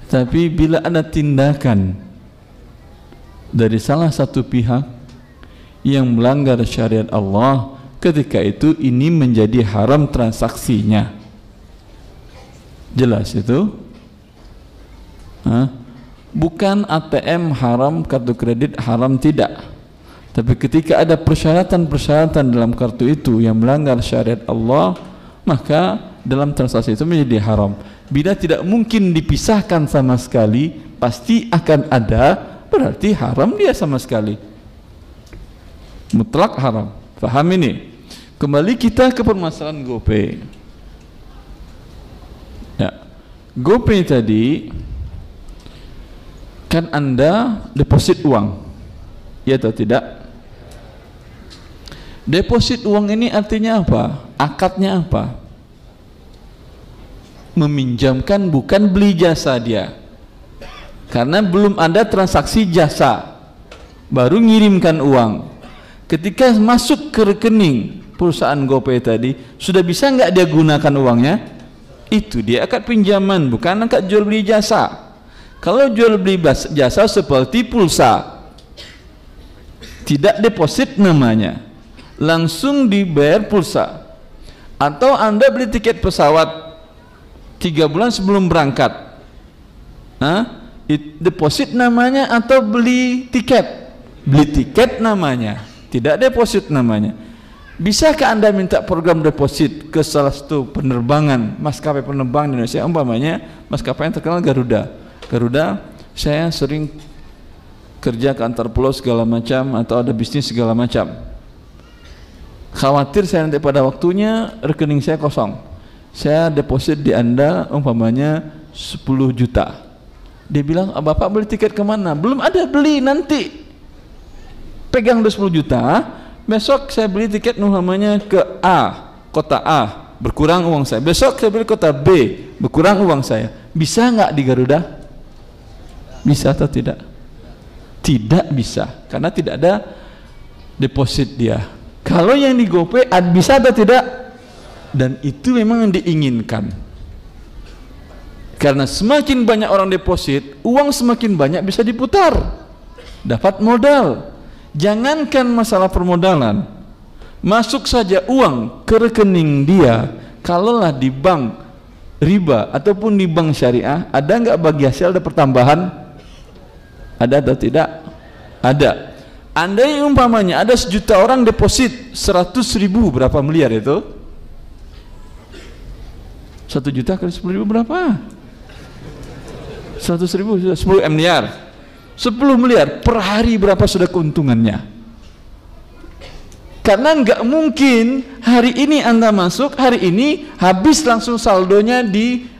Tapi bila ada tindakan dari salah satu pihak yang melanggar syariat Allah, ketika itu ini menjadi haram transaksinya. Jelas itu? Bukan ATM haram, kartu kredit haram, tidak. Tapi ketika ada persyaratan-persyaratan dalam kartu itu yang melanggar syariat Allah, maka dalam transaksi itu menjadi haram. Bila tidak mungkin dipisahkan sama sekali, pasti akan ada, berarti haram dia sama sekali. Mutlak haram. Faham ini? Kembali kita ke permasalahan GoPay. Ya. GoPay tadi kan Anda deposit uang. Ya atau tidak? Deposit uang ini artinya apa? Akadnya apa? Meminjamkan, bukan beli jasa dia. Karena belum ada transaksi jasa, baru ngirimkan uang. Ketika masuk ke rekening perusahaan GoPay tadi, sudah bisa nggak dia gunakan uangnya? Itu dia akad pinjaman, bukan akad jual beli jasa. Kalau jual beli jasa seperti pulsa, tidak deposit namanya, langsung dibayar pulsa. Atau Anda beli tiket pesawat 3 bulan sebelum berangkat, deposit namanya, atau beli tiket namanya, tidak deposit namanya. Bisakah Anda minta program deposit ke salah satu penerbangan, maskapai penerbangan di Indonesia, umpamanya maskapai yang terkenal Garuda, saya sering kerja ke antar pulau segala macam, atau ada bisnis segala macam. Khawatir saya nanti pada waktunya rekening saya kosong. Saya deposit di Anda umpamanya 10 juta. Dia bilang, Bapak beli tiket kemana? Belum ada, beli nanti. Pegang 10 juta. Besok saya beli tiket umpamanya ke A, kota A, berkurang uang saya. Besok saya beli kota B, berkurang uang saya. Bisa nggak di Garuda? Bisa atau tidak? Tidak bisa, karena tidak ada deposit dia. Kalau yang di GoPay bisa atau tidak? Dan itu memang yang diinginkan. Karena semakin banyak orang deposit, uang semakin banyak bisa diputar, dapat modal. Jangankan masalah permodalan, masuk saja uang ke rekening dia, kalaulah di bank riba ataupun di bank syariah, ada nggak bagi hasil ada pertambahan? Ada atau tidak? Ada. Andai umpamanya ada 1 juta orang deposit 100.000, berapa miliar itu? 1 juta kali 10.000 berapa? 100.000, 10 miliar. 10 miliar per hari, berapa sudah keuntungannya? Karena nggak mungkin hari ini Anda masuk, hari ini habis langsung saldonya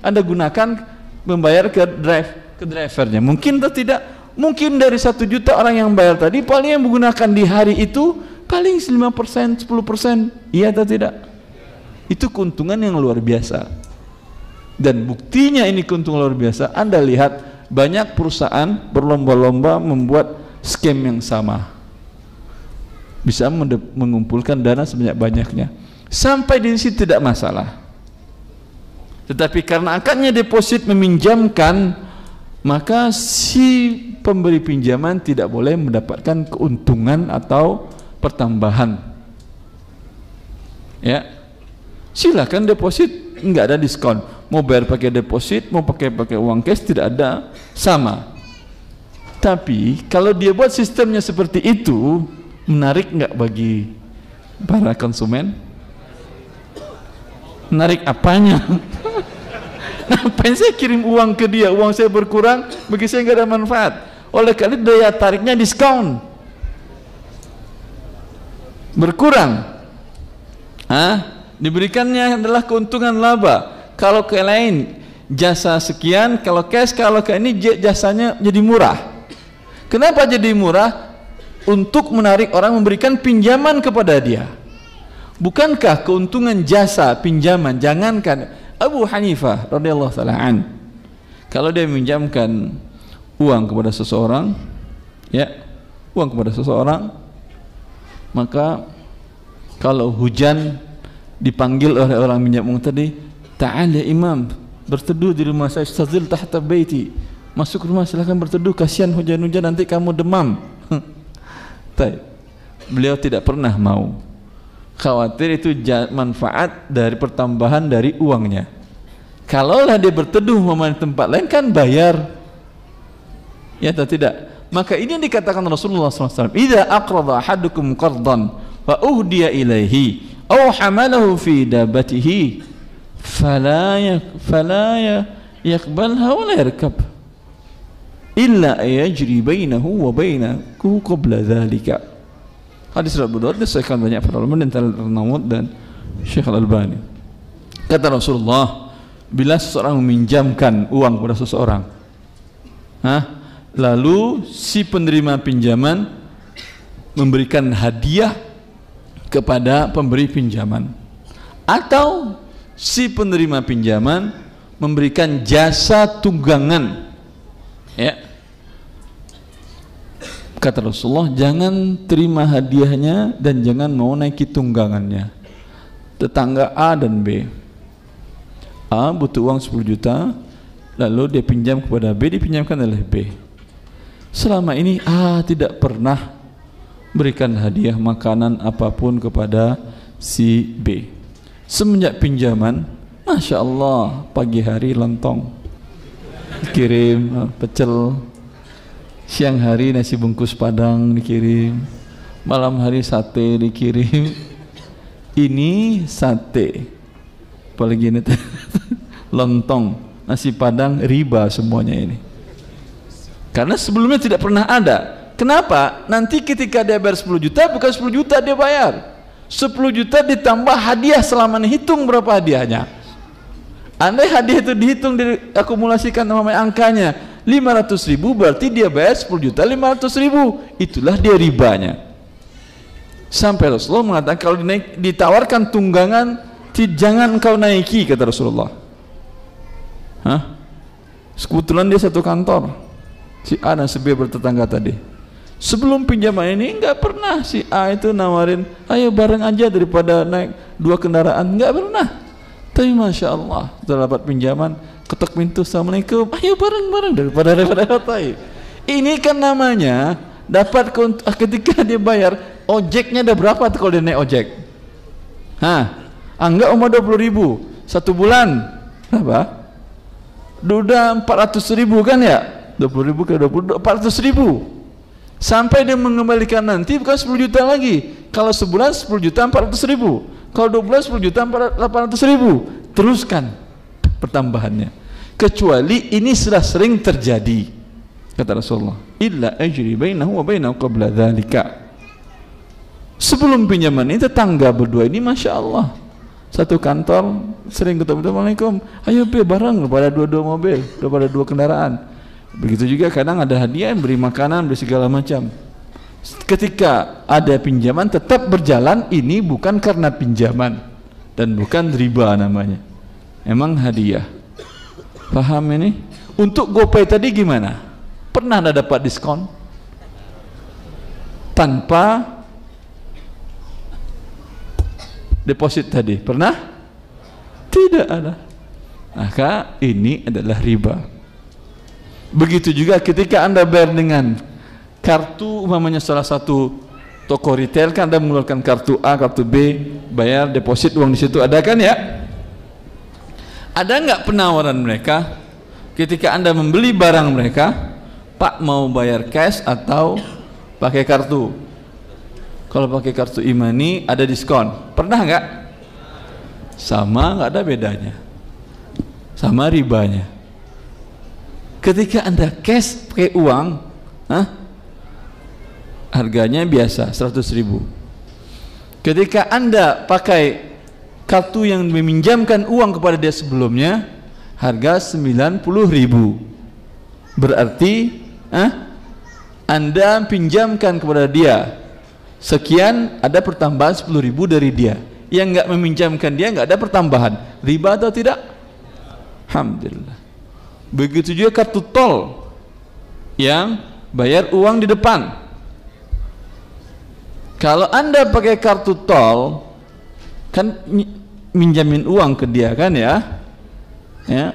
Anda gunakan membayar ke drivernya. Mungkin atau tidak? Mungkin dari 1 juta orang yang bayar tadi, paling yang menggunakan di hari itu paling 5%, 10%. Iya atau tidak? Itu keuntungan yang luar biasa. Dan buktinya ini keuntungan luar biasa. Anda lihat banyak perusahaan berlomba-lomba membuat skema yang sama, bisa mengumpulkan dana sebanyak-banyaknya. sampai di situ tidak masalah. Tetapi karena akadnya deposit meminjamkan, maka si pemberi pinjaman tidak boleh mendapatkan keuntungan atau pertambahan. Ya, silakan deposit, nggak ada diskon. Mau bayar pakai deposit, mau pakai uang cash, tidak ada, sama. Tapi kalau dia buat sistemnya seperti itu, menarik nggak bagi para konsumen? Menarik apanya? Ngapain saya kirim uang ke dia, uang saya berkurang, bagi saya nggak ada manfaat. Oleh karena itu daya tariknya diskon, berkurang. Diberikannya adalah keuntungan laba. Kalau ke lain jasa sekian, kalau cash, kalau ke ini jasanya jadi murah. Kenapa jadi murah? Untuk menarik orang memberikan pinjaman kepada dia. Bukankah keuntungan jasa pinjaman, jangankan Abu Hanifah radhiyallahu taala an, kalau dia meminjamkan uang kepada seseorang, ya, uang kepada seseorang, maka kalau hujan dipanggil oleh orang minjam uang tadi, ta'al ya imam, berteduh di rumah saya, istazil tahta baiti, masuk rumah silakan berteduh, kasihan hujan-hujan nanti kamu demam. Beliau tidak pernah mau, khawatir itu manfaat dari pertambahan dari uangnya. Kalaulah dia berteduh di tempat lain kan bayar, ya atau tidak? Maka ini yang dikatakan Rasulullah SAW, idza aqrada ahadukum qardan wa uhdiya ilaihi aw hamalahu fi dabatihi fala yaqbalha wa la yarkab illa yajri bainahu wa bainahu qabla dhalika. Hadis Abu Dawud disahihkan banyak para ulama dan An-Nawawi dan Syekh Al-Albani. Kata Rasulullah, bila seseorang meminjamkan uang kepada seseorang, lalu si penerima pinjaman memberikan hadiah kepada pemberi pinjaman, atau si penerima pinjaman memberikan jasa tunggangan, ya, kata Rasulullah, jangan terima hadiahnya dan jangan mau naiki tunggangannya. Tetangga A dan B, A butuh uang 10 juta, lalu dia pinjam kepada B, dipinjamkan oleh B. Selama ini A tidak pernah berikan hadiah makanan apapun kepada si B. Semenjak pinjaman, Masya Allah, pagi hari lontong dikirim, pecel, siang hari nasi bungkus Padang dikirim, malam hari sate dikirim. Ini sate, apalagi ini lontong, nasi Padang, riba semuanya ini. Karena sebelumnya tidak pernah ada. Kenapa? Nanti ketika dia bayar 10 juta, bukan 10 juta dia bayar, 10 juta ditambah hadiah. Selama ini hitung berapa hadiahnya. Andai hadiah itu dihitung, diakumulasikan namanya angkanya 500.000, berarti dia bayar 10 juta 500.000. Itulah dia ribanya. Sampai Rasulullah mengatakan kalau ditawarkan tunggangan, jangan kau naiki, kata Rasulullah. Kebetulan dia satu kantor, si A dan si B bertetangga tadi. Sebelum pinjaman ini nggak pernah si A itu nawarin, ayo bareng aja daripada naik 2 kendaraan, nggak pernah. Tapi Masya Allah, setelah dapat pinjaman, ketuk pintu, assalamualaikum, ayo bareng-bareng, daripada repot-repot. Ini kan namanya dapat ketika dia bayar, ojeknya ada berapa tuh kalau dia naik ojek? Anggap umur 20.000 1 bulan berapa? Udah 400.000 kan ya? 20.000 ke 20, 400.000. Sampai dia mengembalikan nanti bukan 10 juta lagi. Kalau sebulan 10 juta 400.000. Kalau 2 bulan 10 juta 800.000. Teruskan pertambahannya. Kecuali ini sudah sering terjadi, kata Rasulullah, illa ajri bainahu wa bainahu qabla dzalika. Sebelum pinjaman ini tetangga berdua ini Masya Allah, satu kantor, sering ketemu, assalamualaikum, ayo be bareng, daripada 2 mobil, daripada 2 kendaraan. Begitu juga kadang ada hadiah, beri makanan, beri segala macam. Ketika ada pinjaman tetap berjalan, ini bukan karena pinjaman dan bukan riba namanya, emang hadiah. Paham ini? Untuk GoPay tadi gimana? Pernah Anda dapat diskon tanpa deposit tadi? Pernah? Tidak ada. Maka ini adalah riba. Begitu juga ketika Anda bayar dengan kartu, umpamanya salah satu toko retail kan Anda mengeluarkan kartu A, kartu B, bayar deposit uang di situ, ada kan ya? Ada nggak penawaran mereka ketika Anda membeli barang mereka, Pak mau bayar cash atau pakai kartu? Kalau pakai kartu e-money ada diskon, pernah nggak? Sama, nggak ada bedanya, sama ribanya. Ketika Anda cash pakai uang, harganya biasa 100.000. Ketika Anda pakai kartu yang meminjamkan uang kepada dia sebelumnya, harga 90.000. Berarti Anda pinjamkan kepada dia sekian, ada pertambahan 10.000 dari dia. Yang nggak meminjamkan dia nggak ada pertambahan. Riba atau tidak? Alhamdulillah. Begitu juga kartu tol yang bayar uang di depan. Kalau Anda pakai kartu tol, kan minjamin uang ke dia kan ya,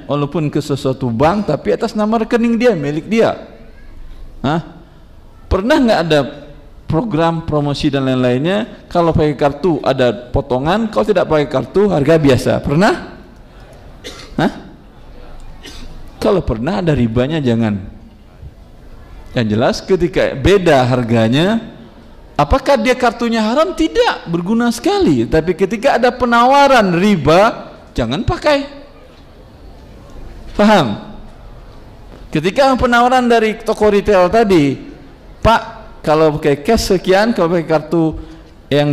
walaupun ke sesuatu bank tapi atas nama rekening dia, milik dia. Pernah nggak ada program promosi dan lain-lainnya? Kalau pakai kartu ada potongan, kalau tidak pakai kartu harga biasa. Pernah? Kalau pernah ada ribanya jangan. Yang jelas ketika beda harganya, apakah dia kartunya haram? Tidak, berguna sekali. Tapi ketika ada penawaran riba, jangan pakai. Paham? Ketika penawaran dari toko retail tadi, Pak, kalau pakai cash sekian, kalau pakai kartu yang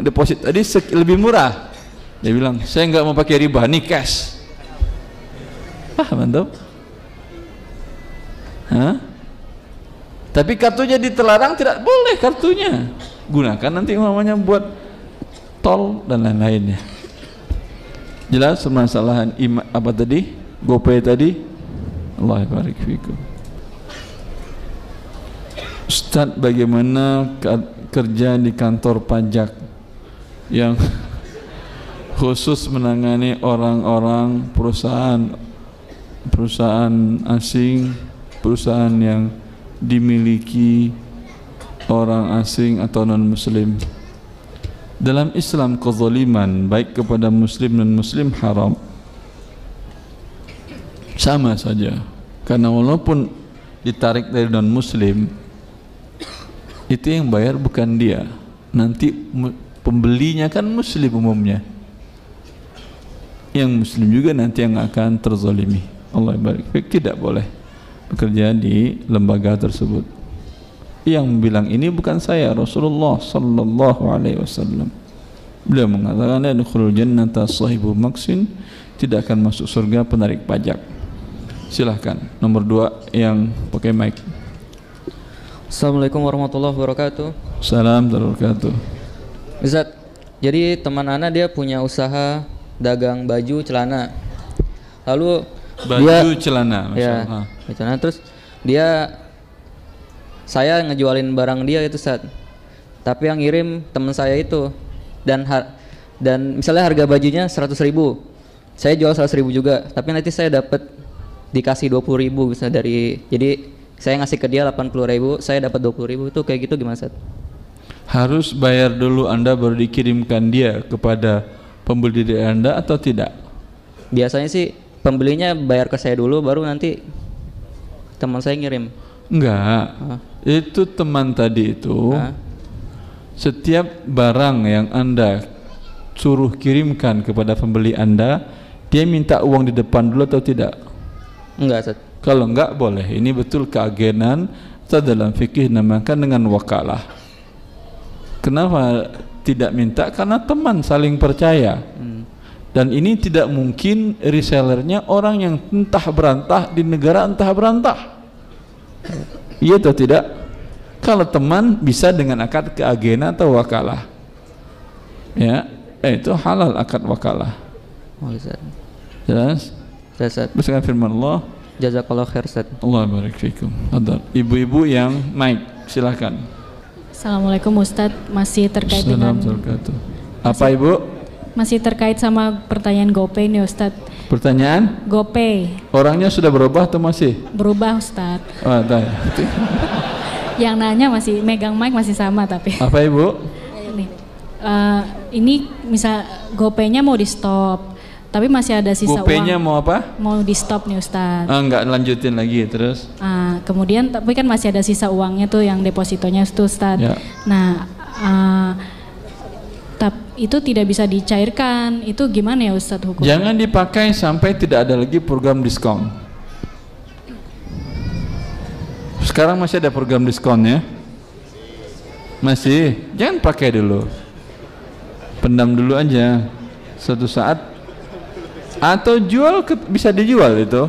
deposit tadi lebih murah. Dia bilang, saya nggak mau pakai riba, nih cash. Paham antum? Tapi kartunya ditelarang, tidak boleh kartunya. Gunakan nanti namanya buat tol dan lain-lainnya. Jelas permasalahan apa tadi? GoPay tadi. Allah barik fikum. Ustaz, bagaimana kerja di kantor pajak yang khusus menangani orang-orang perusahaan asing, perusahaan yang dimiliki orang asing atau non-muslim? Dalam Islam kezaliman baik kepada muslim dan muslim haram. Sama saja, karena walaupun ditarik dari non-muslim, itu yang bayar bukan dia, nanti pembelinya kan muslim umumnya, yang muslim juga nanti yang akan terzalimi. Allah barik. Tidak boleh bekerja di lembaga tersebut. Yang bilang ini bukan saya, Rasulullah sallallahu alaihi wasallam. Beliau mengatakan, la yadkhulul jannata sahibu maksin, tidak akan masuk surga penarik pajak. Silahkan nomor 2 yang pakai mic. Assalamualaikum warahmatullahi wabarakatuh. Salam warahmatullahi wabarakatuh. Ustaz, jadi teman Ana dia punya usaha dagang baju celana. Lalu baju celana, ya, celana, terus saya ngejualin barang dia itu, Ustaz. Tapi yang ngirim teman saya itu, dan misalnya harga bajunya 100.000, saya jual 100.000 juga, tapi nanti saya dapat dikasih 20.000 bisa jadi saya ngasih ke dia 80.000, saya dapat 20.000, itu kayak gitu gimana, Ustaz? Harus bayar dulu Anda baru dikirimkan dia kepada pembeli dari Anda atau tidak? Biasanya sih pembelinya bayar ke saya dulu, baru nanti teman saya ngirim. Enggak, itu teman tadi itu setiap barang yang Anda suruh kirimkan kepada pembeli Anda, dia minta uang di depan dulu atau tidak? Enggak, Ustaz. Kalau enggak boleh. Ini betul keagenan, atau dalam fikih namakan dengan wakalah. Kenapa tidak minta? Karena teman saling percaya. Dan ini tidak mungkin resellernya orang yang entah berantah di negara entah berantah. Iya atau tidak? Kalau teman bisa dengan akad keagenan atau wakalah. Ya, itu halal akad wakalah. Jelas? Berdasarkan firman Allah. Jazakallah khair, Ustaz. Allah barik fikum. Ibu-ibu yang mic, silakan. Assalamualaikum Ustaz, masih terkait dengan Apa Ibu? Masih terkait sama pertanyaan GoPay nih Ustadz. Pertanyaan? GoPay. Orangnya sudah berubah atau masih? Berubah Ustadz. Oh, Yang nanya masih megang mic masih sama tapi. Apa Ibu? Ini misal GoPay-nya mau di stop, tapi masih ada sisa GoPay-nya uang. mau apa? Mau di stop nih Ustadz. Enggak lanjutin lagi terus. Kemudian tapi kan masih ada sisa uangnya tuh yang depositonya tuh Ustadz. Ya. Nah, itu tidak bisa dicairkan. Itu gimana ya Ustadz hukumnya? Jangan dipakai sampai tidak ada lagi program diskon. Sekarang masih ada program diskon ya? Masih? Jangan pakai dulu. Pendam dulu aja. Suatu saat atau jual bisa dijual itu.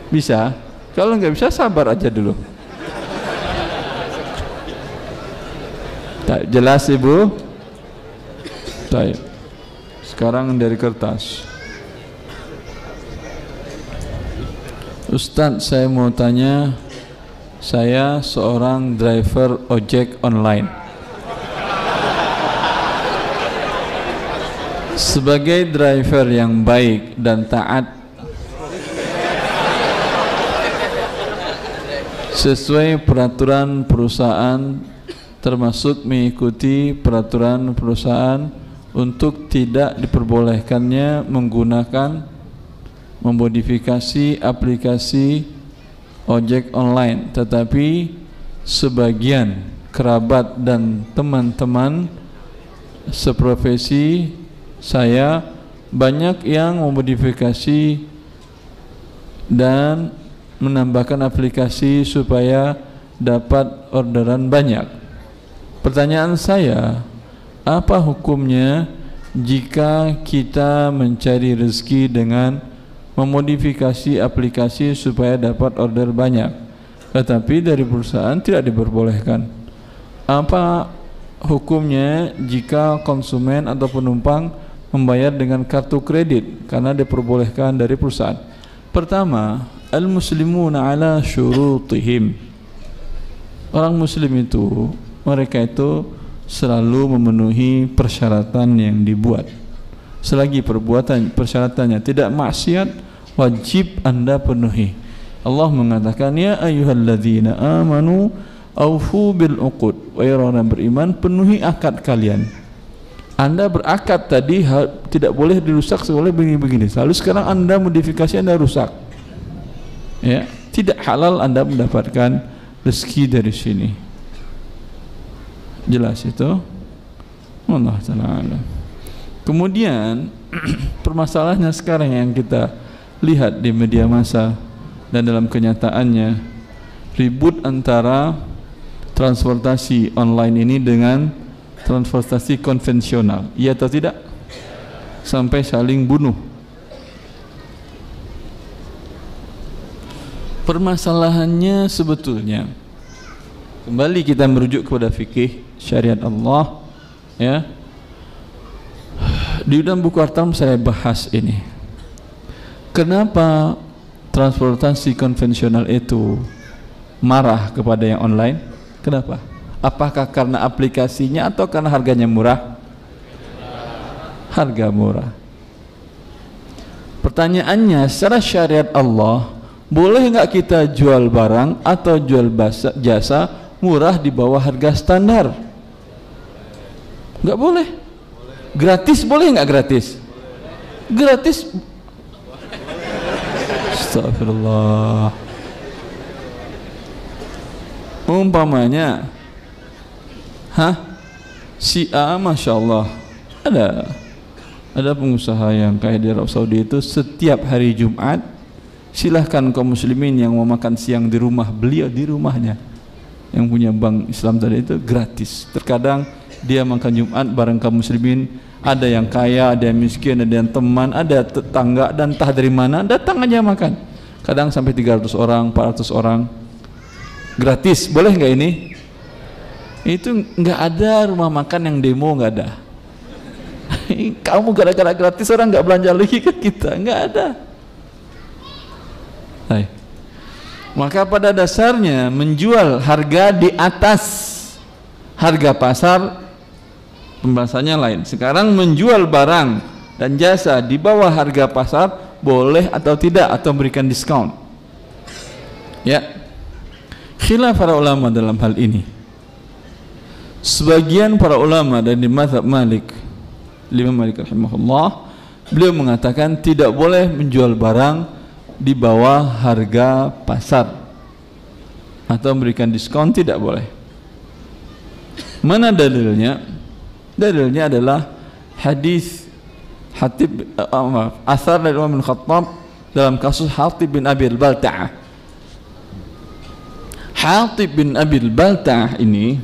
Bisa. Kalau nggak bisa sabar aja dulu. Tak jelas Ibu? Baik. Sekarang dari kertas. Ustadz, saya mau tanya, saya seorang driver ojek online. Sebagai driver yang baik dan taat sesuai peraturan perusahaan, termasuk mengikuti peraturan perusahaan untuk tidak diperbolehkannya menggunakan memodifikasi aplikasi ojek online, tetapi sebagian kerabat dan teman-teman seprofesi saya banyak yang memodifikasi dan menambahkan aplikasi supaya dapat orderan banyak. Pertanyaan saya, apa hukumnya jika kita mencari rezeki dengan memodifikasi aplikasi supaya dapat order banyak, tetapi dari perusahaan tidak diperbolehkan? Apa hukumnya jika konsumen atau penumpang membayar dengan kartu kredit karena diperbolehkan dari perusahaan? Pertama, al-muslimuna ala syurutihim. Orang muslim itu, mereka itu selalu memenuhi persyaratan yang dibuat. Selagi persyaratannya tidak maksiat, wajib Anda penuhi. Allah mengatakan, ya ayyuhalladzina amanu aufu bil uqud. Wahai orang beriman, penuhi akad kalian. Anda berakad tadi tidak boleh dirusak oleh begini-begini. Lalu sekarang Anda modifikasi, Anda rusak. Ya, tidak halal Anda mendapatkan rezeki dari sini. Jelas itu? Allah Ta'ala. Kemudian permasalahannya sekarang yang kita lihat di media massa dan dalam kenyataannya, ribut antara transportasi online ini dengan transportasi konvensional, iya atau tidak? Sampai saling bunuh. Permasalahannya sebetulnya, kembali kita merujuk kepada fikih syariat Allah, ya. Di dalam buku Artam saya bahas ini. Kenapa transportasi konvensional itu marah kepada yang online? Kenapa? Apakah karena aplikasinya atau karena harganya murah? Harga murah. Pertanyaannya, secara syariat Allah, boleh nggak kita jual barang atau jual jasa murah di bawah harga standar? Nggak boleh. Gratis boleh nggak gratis? Gratis. Astagfirullah. Umpamanya, si A, masya Allah, ada pengusaha yang kaya di Arab Saudi itu setiap hari Jumat silahkan kaum muslimin yang mau makan siang di rumah beliau, di rumahnya yang punya bank Islam tadi itu gratis. Terkadang dia makan Jumat bareng kaum muslimin, ada yang kaya, ada yang miskin, ada yang teman, ada tetangga dan entah dari mana datang aja makan. Kadang sampai 300 orang, 400 orang gratis. Boleh nggak ini? Itu nggak ada rumah makan yang demo, nggak ada. Kamu gara-gara gratis orang nggak belanja lagi ke kita, nggak ada. Hai. Maka pada dasarnya menjual harga di atas harga pasar pembahasannya lain. Sekarang menjual barang dan jasa di bawah harga pasar boleh atau tidak, atau memberikan diskon. Ya, khilaf para ulama dalam hal ini. Sebagian para ulama dari mazhab Malik, Imam Malik rahimahullah, beliau mengatakan tidak boleh menjual barang di bawah harga pasar atau memberikan diskon, tidak boleh. Mana dalilnya? Dalilnya adalah hadis Hatib, asar dari Umar bin Khattab dalam kasus Hatib bin Abi al-Balta'ah. Hatib bin Abi al-Balta'ah ini,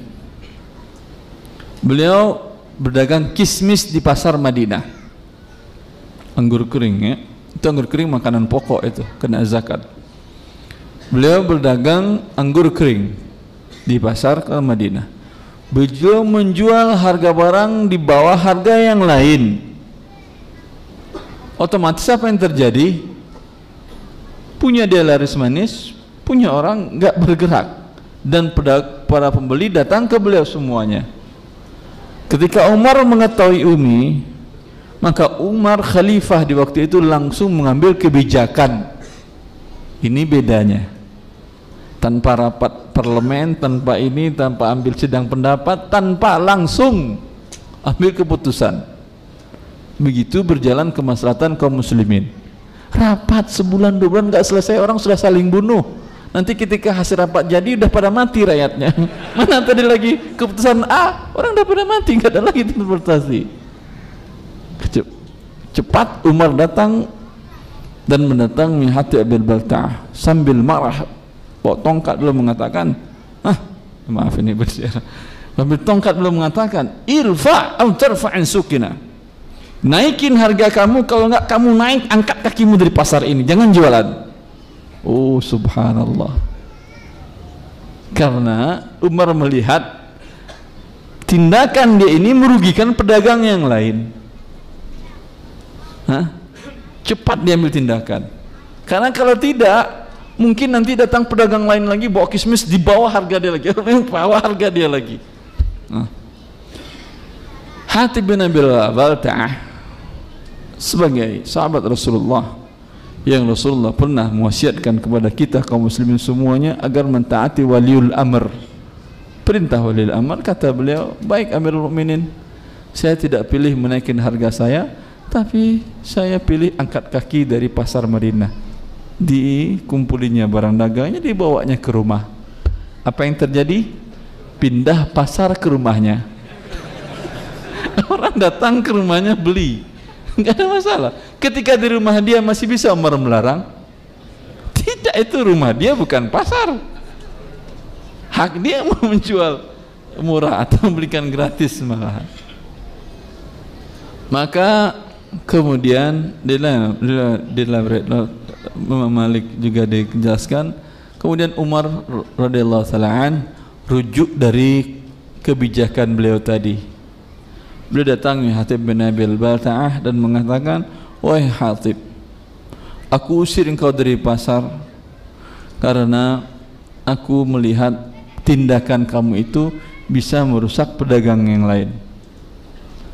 beliau berdagang kismis di pasar Madinah, anggur kering, ya. Itu anggur kering makanan pokok, itu kena zakat. Beliau berdagang anggur kering di pasar ke Madinah. Beliau menjual harga barang di bawah harga yang lain. Otomatis apa yang terjadi? Punya dia laris manis, punya orang nggak bergerak, dan para pembeli datang ke beliau semuanya. Ketika Umar mengetahui Umi, maka Umar khalifah di waktu itu langsung mengambil kebijakan. Ini bedanya, tanpa rapat parlemen, tanpa ini, tanpa ambil sidang pendapat, tanpa langsung ambil keputusan. Begitu berjalan kemaslahatan kaum muslimin. Rapat sebulan 2 bulan nggak selesai, orang sudah saling bunuh. Nanti ketika hasil rapat jadi udah pada mati rakyatnya. Mana tadi lagi keputusan A, orang udah pada mati, nggak ada lagi interpretasi. Cepat Umar datang dan mendatangi Hatib bin Balta'ah sambil marah, bawa tongkat, belum mengatakan, maaf ini bersiar, sambil tongkat belum mengatakan, irfa' atau tarfa'in sukina, naikin harga kamu, kalau enggak kamu naik, angkat kakimu dari pasar ini, jangan jualan. Oh subhanallah, karena Umar melihat tindakan dia ini merugikan pedagang yang lain. Cepat dia ambil tindakan, karena kalau tidak mungkin nanti datang pedagang lain lagi bawa kismis di bawah harga dia lagi, bawah harga dia lagi. Hatib bin Abi al-Balta'ah sebagai sahabat Rasulullah yang Rasulullah pernah mewasiatkan kepada kita kaum muslimin semuanya agar mentaati waliul amr, perintah waliul amr. Kata beliau, baik Amirul Mukminin, saya tidak pilih menaikkan harga saya, tapi saya pilih angkat kaki dari pasar Madinah, dikumpulinya barang dagangnya, dibawanya ke rumah. Apa yang terjadi? Pindah pasar ke rumahnya. Orang datang ke rumahnya beli, nggak ada masalah. Ketika di rumah dia masih bisa Umar melarang? Tidak, itu rumah dia, bukan pasar. Hak dia mau menjual murah atau memberikan gratis malahan. Maka kemudian di dalam Imam Malik juga dijelaskan, kemudian Umar radhiyallahu taala rujuk dari kebijakan beliau tadi. Beliau datangi Hatib bin Abi al-Balta'ah dan mengatakan, wahai Hatib, aku usir engkau dari pasar karena aku melihat tindakan kamu itu bisa merusak pedagang yang lain.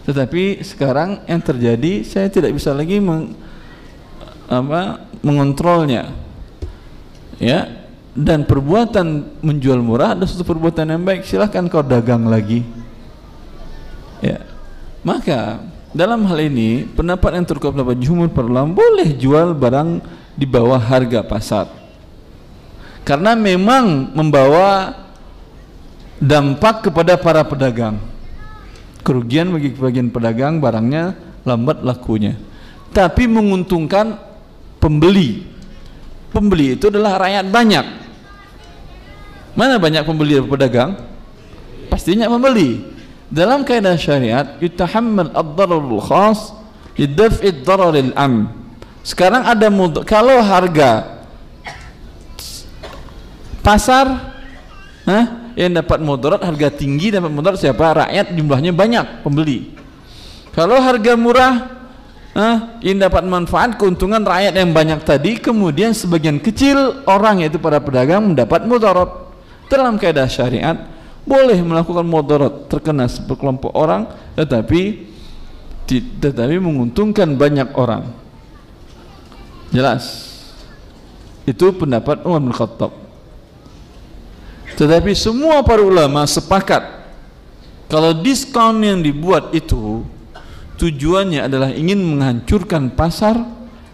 Tetapi sekarang yang terjadi, saya tidak bisa lagi mengontrolnya, ya. Dan perbuatan menjual murah adalah suatu perbuatan yang baik, silahkan kau dagang lagi, ya. Maka dalam hal ini pendapat yang terkuat pendapat jumhur para ulama, boleh jual barang di bawah harga pasar, karena memang membawa dampak kepada para pedagang, kerugian bagi bagian pedagang, barangnya lambat lakunya, tapi menguntungkan pembeli. Pembeli itu adalah rakyat banyak. Mana banyak pembeli dan pedagang? Pastinya pembeli. Dalam kaidah syariat, yutahammal ad-dararul khas lidaf'i ad-dararil am. Sekarang ada kalau harga pasar yang dapat mudarat, harga tinggi dapat mudarat siapa? Rakyat, jumlahnya banyak pembeli. Kalau harga murah, yang dapat manfaat keuntungan rakyat yang banyak tadi, kemudian sebagian kecil orang yaitu para pedagang mendapat mudarat. Dalam kaidah syariat, boleh melakukan mudarat, terkena sekelompok orang, tetapi menguntungkan banyak orang. Jelas? Itu pendapat Umar bin Khattab. Tetapi semua para ulama sepakat kalau diskon yang dibuat itu tujuannya adalah ingin menghancurkan pasar,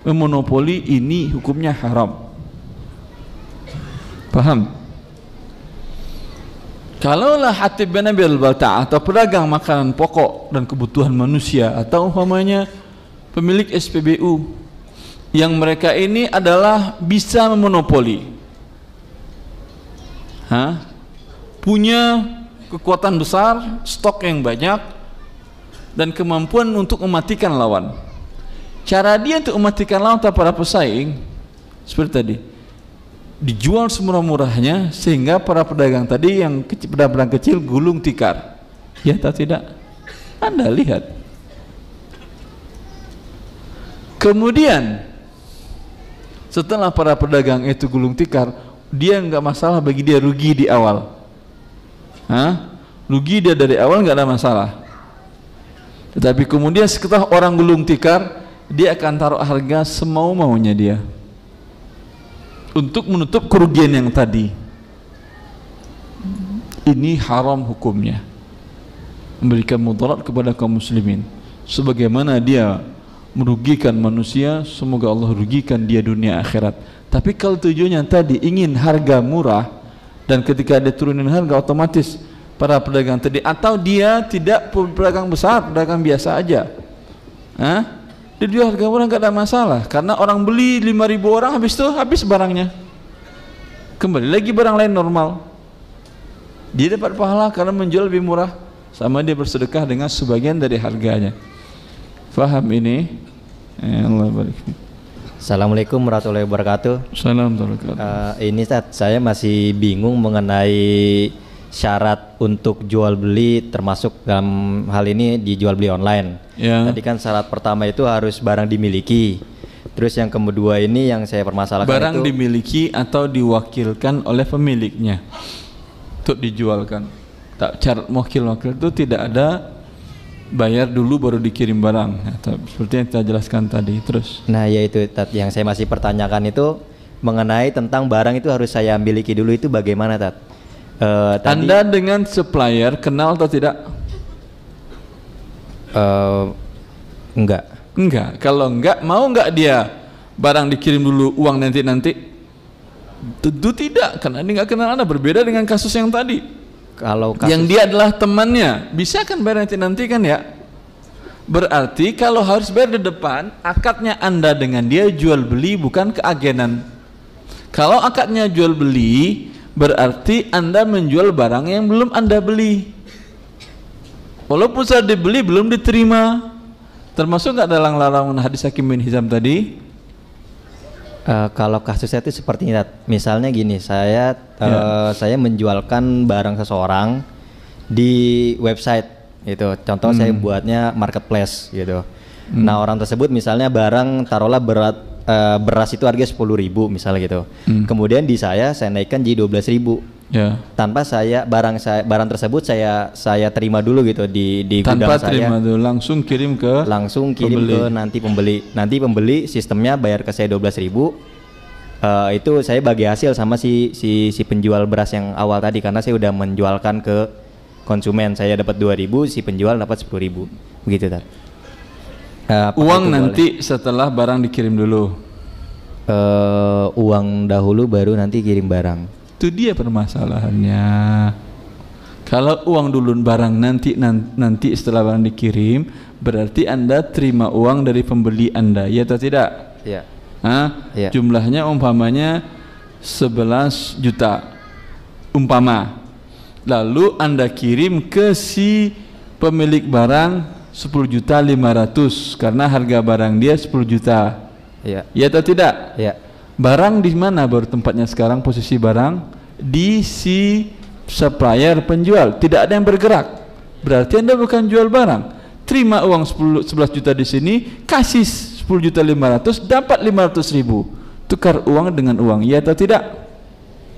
memonopoli, ini hukumnya haram. Paham? Kalaulah Hatib bin Abi al-Balta'ah atau pedagang makanan pokok dan kebutuhan manusia, atau umpamanya pemilik SPBU yang mereka ini adalah bisa memonopoli, punya kekuatan besar, stok yang banyak, dan kemampuan untuk mematikan lawan. Cara dia untuk mematikan lawan atau para pesaing seperti tadi, dijual semurah-murahnya sehingga para pedagang tadi yang pedagang kecil gulung tikar. Ya atau tidak? Anda lihat. Kemudian setelah para pedagang itu gulung tikar, dia nggak masalah bagi dia rugi di awal. Rugi dia dari awal nggak ada masalah. Tetapi kemudian setelah orang gulung tikar, dia akan taruh harga semau-maunya dia untuk menutup kerugian yang tadi. Ini haram hukumnya, memberikan mudarat kepada kaum muslimin. Sebagaimana dia merugikan manusia, semoga Allah rugikan dia dunia akhirat. Tapi kalau tujuannya tadi ingin harga murah, dan ketika dia turunin harga, otomatis para pedagang tadi, atau dia tidak pedagang besar, pedagang biasa aja, dia jual harga murah nggak ada masalah, karena orang beli 5.000 orang, habis itu habis barangnya, kembali lagi barang lain normal, dia dapat pahala karena menjual lebih murah, sama dia bersedekah dengan sebagian dari harganya. Faham ini? Allah barik. Assalamualaikum warahmatullahi wabarakatuh. Assalamualaikum. Ini saya masih bingung mengenai syarat untuk jual beli, termasuk dalam hal ini dijual beli online. Tadi kan syarat pertama itu harus barang dimiliki. Terus yang kedua ini yang saya permasalahkan, barang itu dimiliki atau diwakilkan oleh pemiliknya untuk dijualkan. Tak, syarat wakil itu tidak ada bayar dulu baru dikirim barang, seperti yang kita jelaskan tadi. Terus yaitu yang saya masih pertanyakan itu mengenai tentang barang itu harus saya miliki dulu, itu bagaimana Anda dengan supplier kenal atau tidak? Enggak. Kalau enggak, mau enggak dia barang dikirim dulu, uang nanti? Tentu tidak, karena dia enggak kenal Anda. Berbeda dengan kasus yang tadi. Kalau kasus yang dia adalah temannya, bisa kan bayar nanti kan ya? Berarti kalau harus bayar di depan, akadnya Anda dengan dia jual beli, bukan keagenan. Kalau akadnya jual beli, berarti Anda menjual barang yang belum Anda beli, walaupun sudah dibeli belum diterima. Termasuk nggak dalam larangan hadis Hakim bin Hizam tadi? Kalau kasusnya itu seperti ini, misalnya gini, saya menjualkan barang seseorang di website gitu, contoh saya buatnya marketplace gitu. Nah orang tersebut misalnya barang, taruhlah beras itu harga 10.000 misalnya gitu. Kemudian di saya naikkan jadi 12.000. Tanpa barang tersebut saya terima dulu gitu di tanpa gudang saya. Terima dulu, langsung kirim ke pembeli. Nanti pembeli sistemnya bayar ke saya 12.000. Itu saya bagi hasil sama si penjual beras yang awal tadi, karena saya udah menjualkan ke konsumen, saya dapat 2.000, si penjual dapat 10.000. Begitu Tat. Uang nanti setelah barang dikirim dulu. Uang dahulu baru nanti kirim barang. Itu dia permasalahannya. Kalau uang dulu barang nanti setelah barang dikirim, berarti Anda terima uang dari pembeli Anda, ya atau tidak? Iya. Ya. Jumlahnya umpamanya 11 juta umpama, lalu Anda kirim ke si pemilik barang 10.500.000 karena harga barang dia 10 juta. Iya. Ya atau tidak? Iya. Barang di mana baru tempatnya sekarang, posisi barang di si supplier penjual, tidak ada yang bergerak. Berarti Anda bukan jual barang. Terima uang 11 juta di sini, kasih 10.500.000, dapat 500.000. Tukar uang dengan uang, ya atau tidak?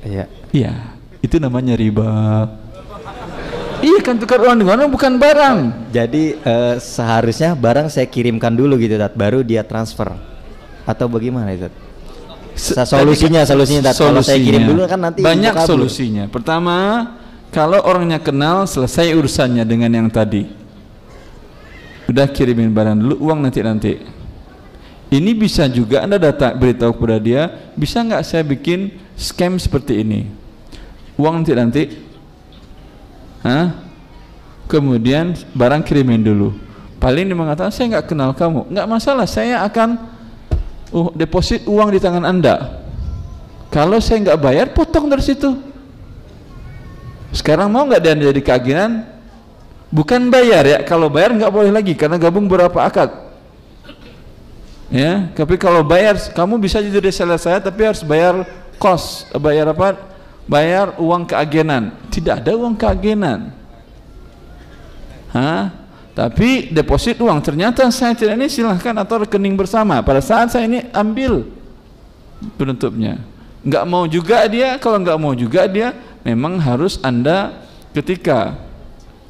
Iya. Iya, itu namanya riba. Iya kan, tukar uang dengan uang bukan barang. Jadi seharusnya barang saya kirimkan dulu gitu Tat, baru dia transfer. Atau bagaimana itu? Solusinya Tat. Kalau saya kirim dulu kan nanti banyak solusinya. Pertama, kalau orangnya kenal, selesai urusannya dengan yang tadi. Udah kirimin barang dulu, uang nanti. Ini bisa juga Anda beritahu kepada dia, bisa nggak saya bikin scam seperti ini? Uang nanti. Kemudian barang kirimin dulu. Paling dia mengatakan saya nggak kenal kamu, nggak masalah, saya akan deposit uang di tangan Anda. Kalau saya nggak bayar, potong dari situ. Sekarang mau nggak dia jadi keagenan? Bukan bayar ya, kalau bayar nggak boleh lagi karena gabung beberapa akad. Ya, tapi kalau bayar, kamu bisa jadi reseller saya, tapi harus bayar kos, bayar apa? Bayar uang keagenan. Tidak ada uang keagenan. Tapi deposit uang, ternyata saya tidak, ini silahkan atau rekening bersama. Pada saat saya ini ambil penutupnya. Nggak mau juga dia, kalau nggak mau juga dia, memang harus Anda ketika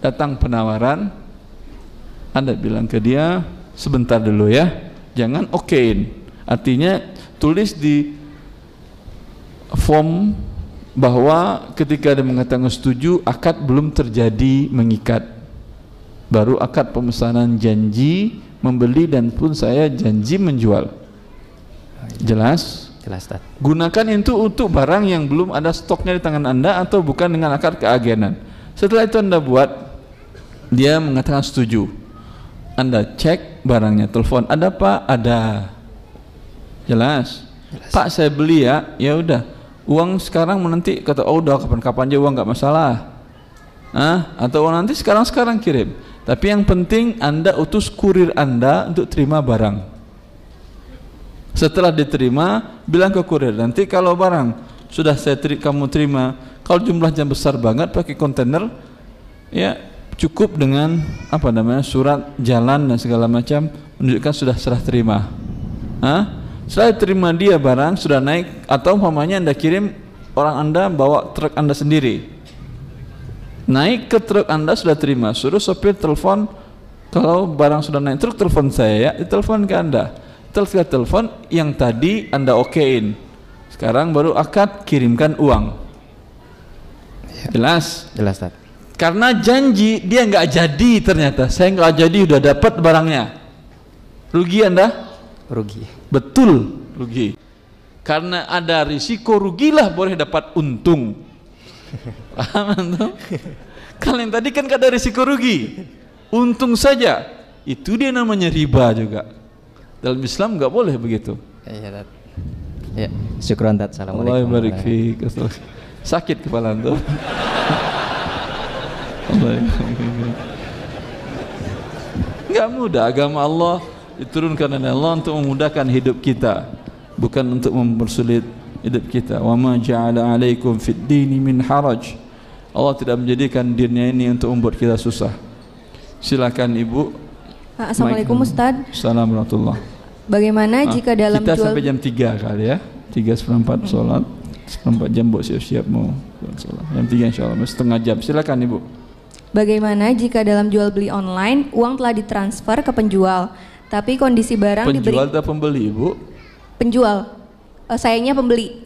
datang penawaran, Anda bilang ke dia sebentar dulu ya, jangan okein. Artinya tulis di form bahwa ketika dia mengatakan setuju, akad belum terjadi mengikat, baru akad pemesanan janji membeli dan pun saya janji menjual. Jelas? Jelas, Tat. Gunakan itu untuk barang yang belum ada stoknya di tangan Anda atau bukan dengan akad keagenan. Setelah itu Anda buat, dia mengatakan setuju, Anda cek barangnya, telepon, ada Pak? Ada. Jelas? Pak saya beli ya, ya udah. Uang sekarang menanti, kata udah kapan-kapan aja, uang nggak masalah. Atau uang nanti sekarang kirim. Tapi yang penting Anda utus kurir Anda untuk terima barang. Setelah diterima, bilang ke kurir, nanti kalau barang sudah kamu terima, kalau jumlahnya besar banget pakai kontainer, ya cukup dengan surat jalan dan segala macam menunjukkan sudah serah terima. Setelah terima dia barang sudah naik, atau umpamanya Anda kirim, orang Anda bawa truk Anda sendiri, naik ke truk Anda sudah terima, suruh sopir telepon, kalau barang sudah naik truk telepon saya ya, ditelepon ke Anda, telepon yang tadi Anda okein, sekarang baru akad kirimkan uang. Jelas? Jelas, Tat. Karena janji dia nggak jadi, ternyata saya nggak jadi udah dapat barangnya, rugi Anda? Rugi. Betul, rugi. Karena ada risiko, rugilah boleh dapat untung. Paham antum? Kalau yang tadi kan ada risiko rugi, untung saja. Itu dia namanya riba juga. Dalam Islam nggak boleh begitu. Iya, Tat. Ya, syukran Tat. Assalamualaikum. Allah barik fiik. Sakit kepala antum. Nggak mudah, agama Allah diturunkan oleh Allah untuk memudahkan hidup kita, bukan untuk mempersulit hidup kita. Wa ma ja'ala 'alaikum fid dini min haraj. Allah tidak menjadikan dinnya ini untuk membuat kita susah. Silakan Ibu. Assalamualaikum Ustaz. Assalamualaikum warahmatullahi. Bagaimana jika dalam kita sampai jam 3 kali ya, 3:04 sholat, 4 jam buat siap-siap mau sholat. Jam 3 insyaallah, setengah jam. Silakan Ibu. Bagaimana jika dalam jual beli online uang telah ditransfer ke penjual, tapi kondisi barang penjual atau pembeli, Ibu? Penjual. Sayangnya pembeli.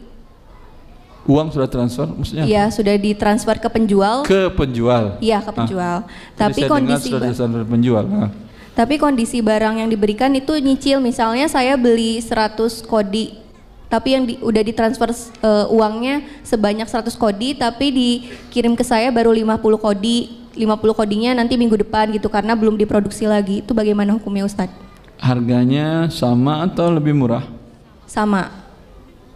Uang sudah transfer maksudnya? Iya, sudah ditransfer ke penjual. Ke penjual. Iya, ke penjual. Tapi kondisi penjual. Tapi kondisi barang yang diberikan itu nyicil, misalnya saya beli 100 kodi, tapi yang udah ditransfer uangnya sebanyak 100 kodi, tapi dikirim ke saya baru 50 kodi. 50 kodinya nanti minggu depan gitu karena belum diproduksi lagi. Itu bagaimana hukumnya Ustadz? Harganya sama atau lebih murah? Sama.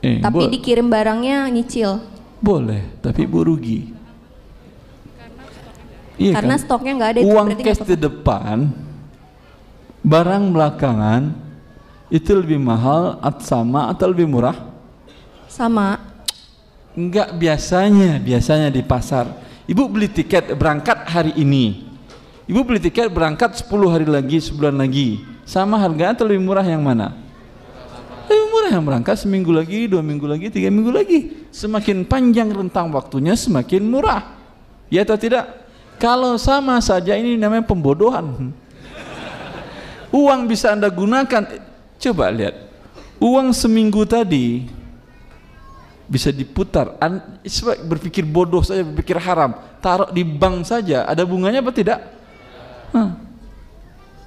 Tapi dikirim barangnya nyicil. Boleh, tapi Ibu rugi. Karena kan? Stoknya nggak ada. Uang cash di depan, barang belakangan itu lebih mahal sama atau lebih murah? Sama. Enggak, biasanya di pasar. Ibu beli tiket berangkat hari ini, Ibu beli tiket berangkat 10 hari lagi, sebulan lagi, sama harganya atau lebih murah yang mana? Lebih murah yang berangkat seminggu lagi, 2 minggu lagi, 3 minggu lagi. Semakin panjang rentang waktunya semakin murah, ya atau tidak? Kalau sama saja ini namanya pembodohan. Uang bisa Anda gunakan, coba lihat, uang seminggu tadi bisa diputar. Berpikir bodoh saja, berpikir haram, taruh di bank saja, ada bunganya apa tidak?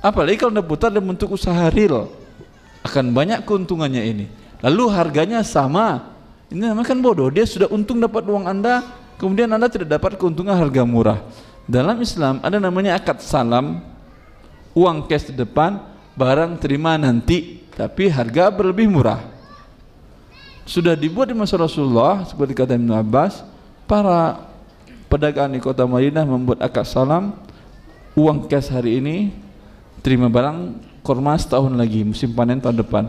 Apalagi kalau Anda putar dalam bentuk usaha real, akan banyak keuntungannya ini. Lalu harganya sama, ini namanya kan bodoh. Dia sudah untung dapat uang Anda, kemudian Anda tidak dapat keuntungan harga murah. Dalam Islam ada namanya akad salam, uang cash di depan, barang terima nanti, tapi harga berlebih murah. Sudah dibuat di masa Rasulullah, seperti kata Ibn Abbas, para pedagang di kota Madinah membuat akad salam, uang cash hari ini, terima barang kurma setahun lagi, musim panen tahun depan.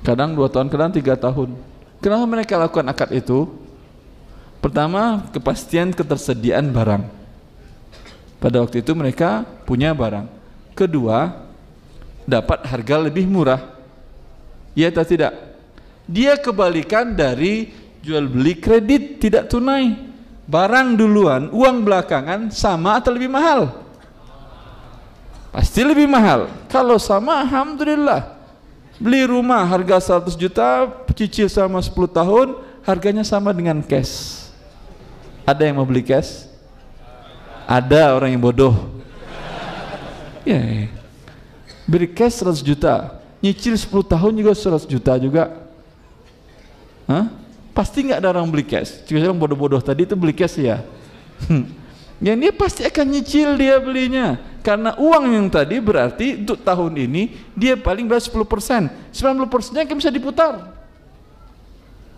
Kadang 2 tahun, kadang 3 tahun. Kenapa mereka lakukan akad itu? Pertama, kepastian ketersediaan barang. Pada waktu itu mereka punya barang. Kedua, dapat harga lebih murah. Ya atau tidak? Dia kebalikan dari jual beli kredit tidak tunai. Barang duluan, uang belakangan, sama atau lebih mahal? Pasti lebih mahal. Kalau sama, alhamdulillah. Beli rumah harga 100 juta, cicil sama 10 tahun, harganya sama dengan cash. Ada yang mau beli cash? Ada orang yang bodoh. Ya, beri cash 100 juta, nyicil 10 tahun juga 100 juta juga. Pasti nggak ada orang beli cash. Cuma orang bodoh-bodoh tadi itu beli cash ya. Ya dia pasti akan nyicil dia belinya. Karena uang yang tadi berarti untuk tahun ini dia paling bayar 10%. 90%-nya kan bisa diputar.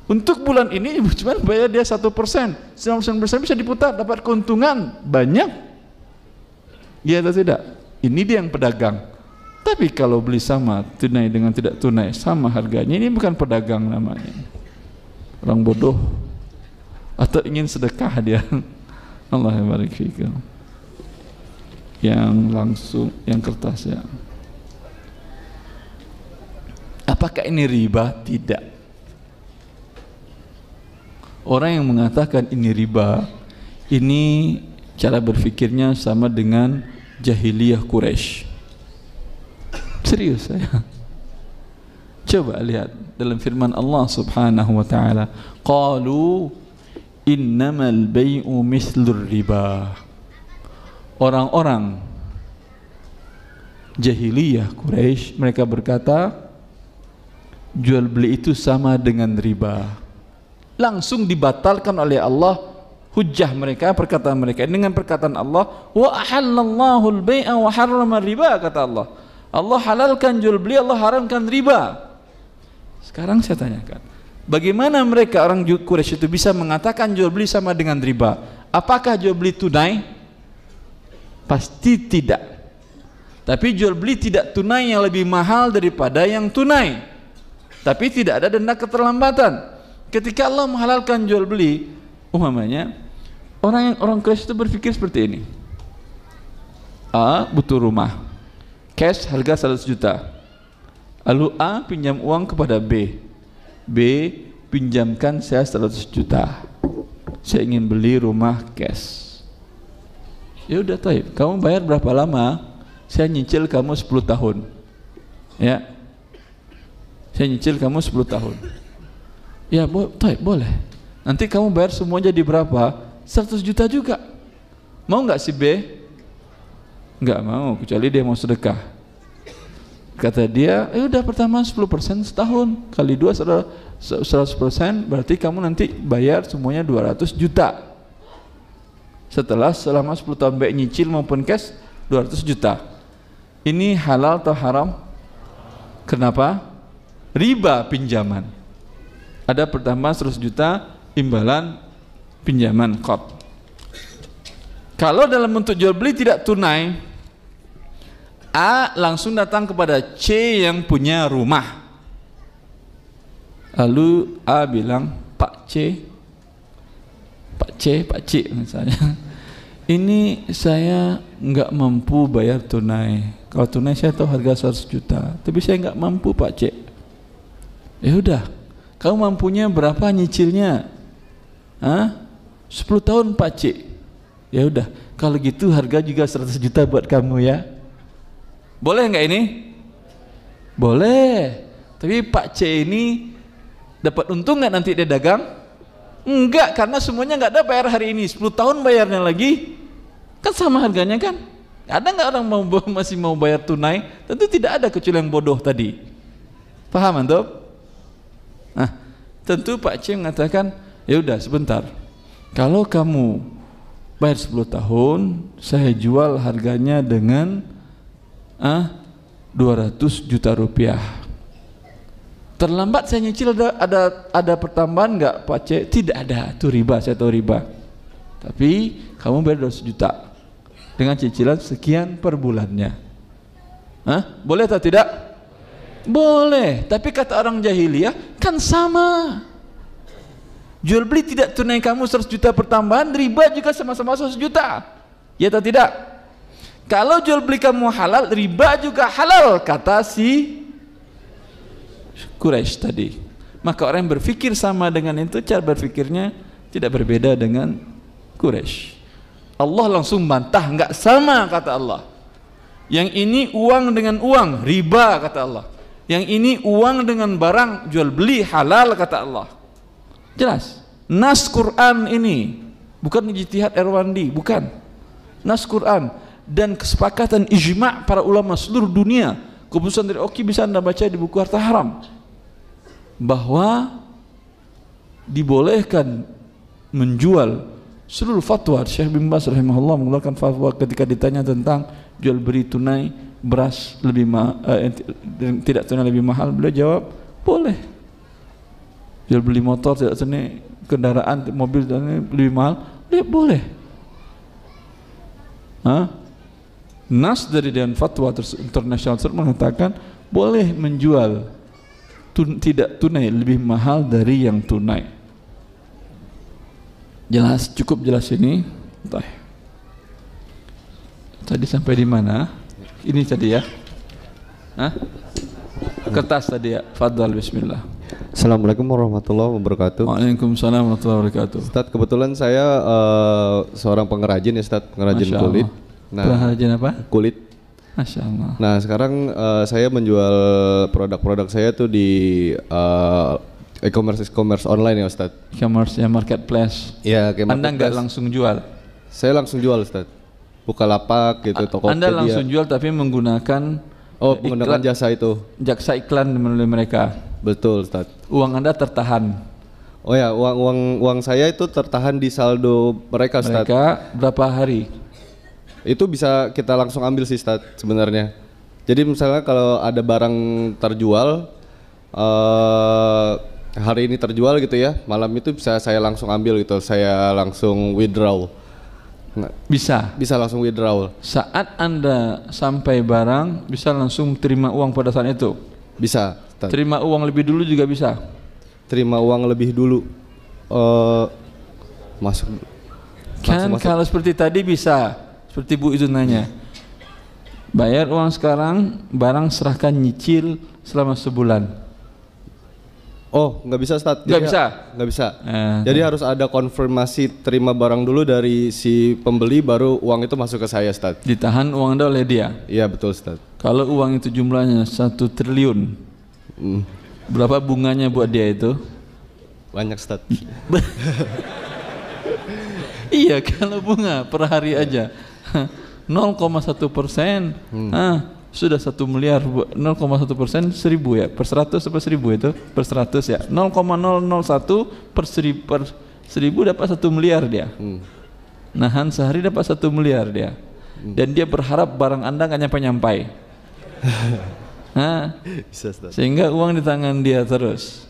Untuk bulan ini cuma bayar dia 1%. 99% bisa diputar, dapat keuntungan banyak. Ya atau tidak? Ini dia yang pedagang. Tapi kalau beli sama tunai dengan tidak tunai sama harganya, ini bukan pedagang namanya, orang bodoh. Atau ingin sedekah dia. Allah barik fikum. Yang langsung, yang kertas ya. Apakah ini riba? Tidak. Orang yang mengatakan ini riba, ini cara berfikirnya sama dengan jahiliyah Quraisy. Serius saya. Coba lihat dalam firman Allah Subhanahu wa taala, qalu innamal bai'u mislur riba. Orang-orang jahiliyah Quraisy mereka berkata jual beli itu sama dengan riba. Langsung dibatalkan oleh Allah hujjah mereka, perkataan mereka dengan perkataan Allah, wa ahallallahu al-bai'a wa harrama riba, kata Allah. Allah halalkan jual beli, Allah haramkan riba. Sekarang saya tanyakan, bagaimana mereka orang Quraisy itu bisa mengatakan jual beli sama dengan riba? Apakah jual beli tunai? Pasti tidak. Tapi jual beli tidak tunai yang lebih mahal daripada yang tunai. Tapi tidak ada denda keterlambatan. Ketika Allah menghalalkan jual beli, umpamanya orang Quraisy itu berpikir seperti ini. A butuh rumah, cash harga 100 juta. Lalu A pinjam uang kepada B. B pinjamkan saya 100 juta. Saya ingin beli rumah cash. Ya udah taib, kamu bayar berapa lama? Saya nyicil kamu 10 tahun. Ya. Saya nyicil kamu 10 tahun. Ya, taib, boleh. Nanti kamu bayar semua jadi berapa? 100 juta juga. Mau nggak si B? Nggak mau, kecuali dia mau sedekah. Kata dia, udah pertama 10% setahun, kali 2 100%, berarti kamu nanti bayar semuanya 200 juta. Selama 10 tahun baik nyicil maupun cash 200 juta. Ini halal atau haram? Kenapa? Riba pinjaman. Ada pertama 100 juta imbalan pinjaman qard. Kalau dalam bentuk jual beli tidak tunai, A langsung datang kepada C yang punya rumah. Lalu A bilang, Pak C misalnya, ini saya nggak mampu bayar tunai. Kalau tunai saya tahu harga 100 juta, tapi saya nggak mampu Pak C. Ya udah, kamu mampunya berapa nyicilnya? 10 tahun Pak C. Ya udah, Kalau gitu harga juga 100 juta buat kamu ya. Boleh nggak ini? Boleh. Tapi Pak C ini dapat untung nggak nanti dia dagang? Enggak, karena semuanya nggak ada bayar hari ini, 10 tahun bayarnya lagi, kan sama harganya kan? Ada nggak orang masih mau bayar tunai? Tentu tidak ada kecuali yang bodoh tadi. Paham antum? Nah, tentu Pak C mengatakan, ya udah sebentar. Kalau kamu bayar 10 tahun, saya jual harganya dengan 200 juta rupiah. Terlambat saya nyicil, ada pertambahan nggak Pak C? Tidak ada, itu riba, saya tahu riba. Tapi kamu bayar 200 juta dengan cicilan sekian per bulannya. Boleh atau tidak? Boleh. Tapi kata orang jahiliyah kan sama. Jual beli tidak tunai kamu 100 juta pertambahan, riba juga sama-sama 100 juta. Ya atau tidak? Kalau jual beli kamu halal, riba juga halal, kata si Quraisy tadi. Maka orang yang berpikir sama dengan itu, cara berpikirnya tidak berbeda dengan Quraisy. Allah langsung bantah, enggak sama, kata Allah. Yang ini uang dengan uang, riba, kata Allah. Yang ini uang dengan barang, jual beli, halal, kata Allah. Jelas. Nas Quran ini bukan ijtihad Erwandi, bukan. Nas Quran dan kesepakatan ijma' para ulama seluruh dunia. Keputusan dari Oki bisa Anda baca di buku Harta Haram, bahwa dibolehkan menjual. Seluruh fatwa Syekh bin Baz rahimahullah mengeluarkan fatwa ketika ditanya tentang jual beli tunai beras lebih tidak tunai lebih mahal, beliau jawab boleh. Jual beli motor tidak tunai, kendaraan mobil lebih mahal, boleh. Nas dari Dewan Fatwa Internasional mengatakan boleh menjual tidak tunai lebih mahal dari yang tunai. Jelas, cukup jelas ini. Tadi sampai di mana? Ini tadi ya. Kertas tadi ya. Fadhal, bismillah. Assalamualaikum warahmatullahi wabarakatuh. Waalaikumsalam warahmatullahi wabarakatuh. Ustadz, kebetulan saya seorang pengrajin ya Ustadz, pengrajin kulit. Nah, pengrajin apa? Kulit. Masya Allah. Nah sekarang saya menjual produk-produk saya tuh di e-commerce online ya Ustadz. E-commerce ya, marketplace. Iya, kayak Anda nggak langsung jual? Saya langsung jual Ustadz. Bukalapak gitu, Tokopedia. Anda langsung jual tapi menggunakan menggunakan jasa itu. Jaksa iklan melalui mereka. Betul Ustadz. Uang Anda tertahan. Oh ya, uang saya itu tertahan di saldo mereka Ustadz. Mereka berapa hari? Itu bisa kita langsung ambil sih Ustadz sebenarnya. Jadi misalnya kalau ada barang terjual, hari ini terjual gitu ya, malam itu bisa saya langsung ambil gitu, saya langsung withdraw. Nah, bisa langsung withdraw. Saat Anda sampai barang, bisa langsung terima uang pada saat itu? Bisa Ustadz. Terima uang lebih dulu juga bisa? Terima uang lebih dulu masuk kan masuk. Kalau seperti tadi bisa, seperti Bu itu nanya, bayar uang sekarang, barang serahkan nyicil selama sebulan. Oh, nggak bisa Ustadz. Nggak bisa? Nggak bisa. Jadi harus ada konfirmasi terima barang dulu dari si pembeli, baru uang itu masuk ke saya Ustadz. Ditahan uang Anda oleh dia? Iya betul Ustadz. Kalau uang itu jumlahnya 1 triliun, berapa bunganya buat dia itu? Banyak Ustadz. Iya, kalau bunga per hari aja 0,1%, sudah 1 miliar. 0,1% 1000 ya, per 100 apa 1000 itu? Per 100 ya, 0,001 per 1000 dapat 1 miliar dia. Nahan sehari dapat 1 miliar dia. Dan dia berharap barang Anda nggak nyampai-nyampai. Sehingga uang di tangan dia terus.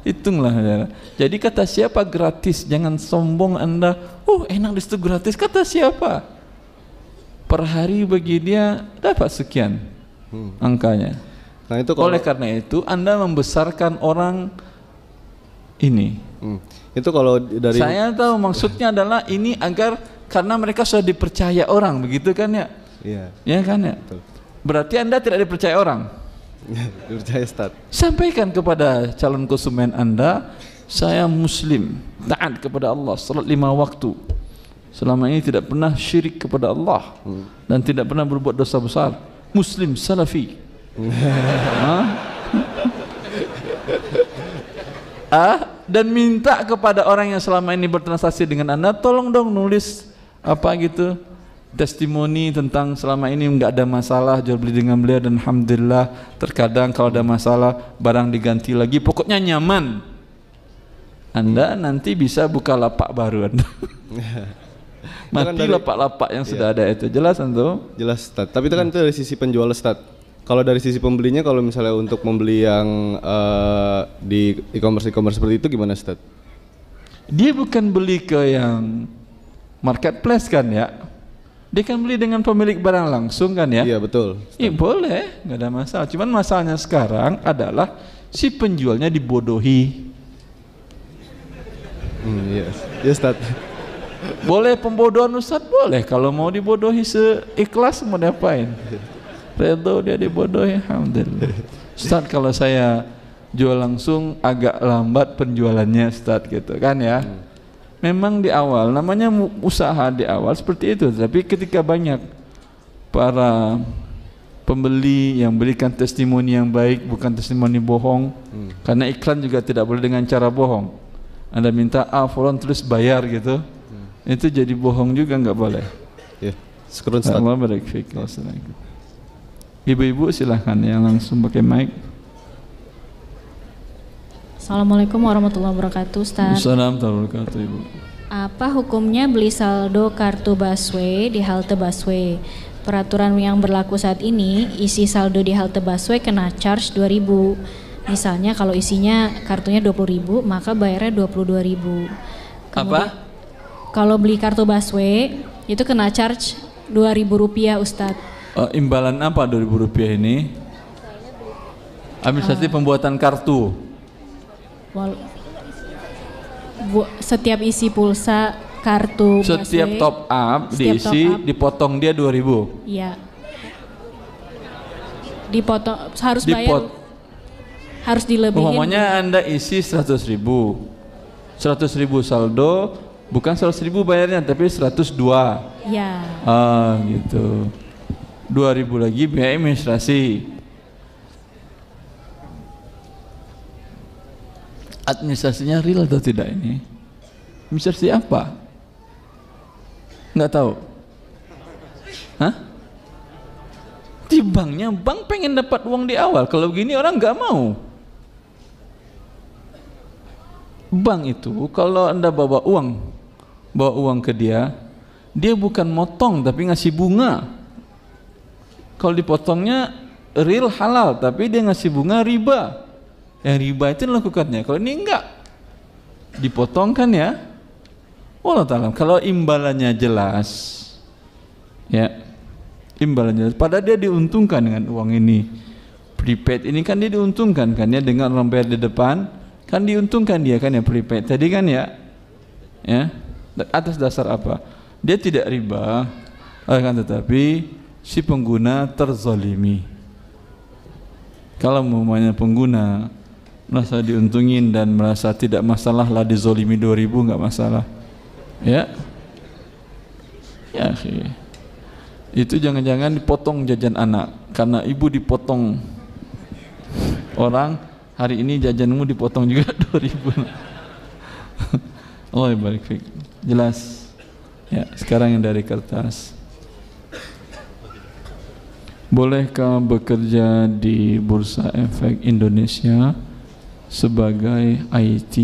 Hitunglah saudara. Jadi kata siapa gratis, jangan sombong Anda. Enak di situ gratis, kata siapa? Per hari bagi dia dapat sekian angkanya. Nah, itu oleh karena itu Anda membesarkan orang ini. Itu kalau dari saya tahu maksudnya adalah ini agar karena mereka sudah dipercaya orang, begitu kan ya? Iya. Ya kan ya? Betul. Berarti Anda tidak dipercaya orang. Dipercaya Ustaz. Sampaikan kepada calon konsumen Anda, saya muslim, taat kepada Allah, salat 5 waktu. selama ini tidak pernah syirik kepada Allah dan tidak pernah berbuat dosa besar, Muslim Salafi. Dan minta kepada orang yang selama ini bertransaksi dengan Anda, tolong dong nulis apa gitu, testimoni tentang selama ini nggak ada masalah jual beli dengan beliau, dan alhamdulillah terkadang kalau ada masalah barang diganti lagi, pokoknya nyaman. Anda nanti bisa buka lapak baru Anda. Mati lapak-lapak yang sudah ada itu. Jelas antum? Jelas, Ustaz. Tapi itu kan itu dari sisi penjual, Ustaz. Kalau dari sisi pembelinya, kalau misalnya untuk membeli yang di e-commerce seperti itu gimana, Ustaz? Dia bukan beli ke yang marketplace kan ya? Dia kan beli dengan pemilik barang langsung kan ya? Iya betul. Iya boleh, nggak ada masalah. Cuman masalahnya sekarang adalah si penjualnya dibodohi. Yes, Ustaz. Boleh pembodohan Ustaz, boleh. Kalau mau dibodohi seikhlas mau diapain? Redo dia dibodohi, alhamdulillah. Ustaz, kalau saya jual langsung agak lambat penjualannya Ustaz gitu kan ya. Memang di awal, namanya usaha di awal seperti itu. Tapi ketika banyak para pembeli yang berikan testimoni yang baik, bukan testimoni bohong, karena iklan juga tidak boleh dengan cara bohong. Anda minta fulan terus bayar gitu, itu jadi bohong juga, nggak boleh. Ya, sekurang Ustaz. Allah barik fiik. Ibu-ibu silahkan yang langsung pakai mic. Assalamualaikum warahmatullahi wabarakatuh, Ustaz. Assalamualaikum warahmatullahi wabarakatuh, Ibu. Apa hukumnya beli saldo kartu busway di halte busway? Peraturan yang berlaku saat ini, isi saldo di halte busway kena charge 2.000. Misalnya kalau isinya kartunya 20.000, maka bayarnya 22.000. Apa? Kalau beli kartu busway itu kena charge 2.000 rupiah, Ustadz. Imbalan apa 2.000 rupiah ini? Administrasi pembuatan kartu. Setiap isi pulsa kartu setiap busway, top up diisi top up, dipotong dia 2.000. Iya. Dipotong, harus bayar. Harus dilebihin. Umpamanya Anda isi 100.000 saldo, bukan 100.000 bayarnya, tapi 102. Ya. Gitu. 2.000 lagi biaya administrasi. Administrasinya real atau tidak ini? Administrasi apa? Nggak tahu. Hah? Di banknya, bank pengen dapat uang di awal. Kalau begini orang nggak mau. Bank itu kalau Anda bawa uang ke dia bukan motong tapi ngasih bunga. Kalau dipotongnya real halal, tapi dia ngasih bunga riba. Yang riba itu dilakukannya. Kalau ini enggak, dipotong kan ya. Wallah ta'ala. Kalau imbalannya jelas, ya imbalannya jelas. Padahal dia diuntungkan dengan uang ini. Prepaid ini kan dia diuntungkan kan ya, dengan orang bayar di depan. Kan diuntungkan dia kan ya prepaid tadi kan ya, atas dasar apa? Dia tidak riba, akan tetapi si pengguna terzalimi. Kalau umpamanya pengguna merasa diuntungin dan merasa tidak masalah lah dizalimi 2.000, nggak masalah, ya itu jangan-jangan dipotong jajan anak karena ibu dipotong orang. Hari ini jajanmu dipotong juga 2.000. Allah barik fiik. Jelas. Ya, sekarang yang dari kertas. Bolehkah bekerja di Bursa Efek Indonesia sebagai IT?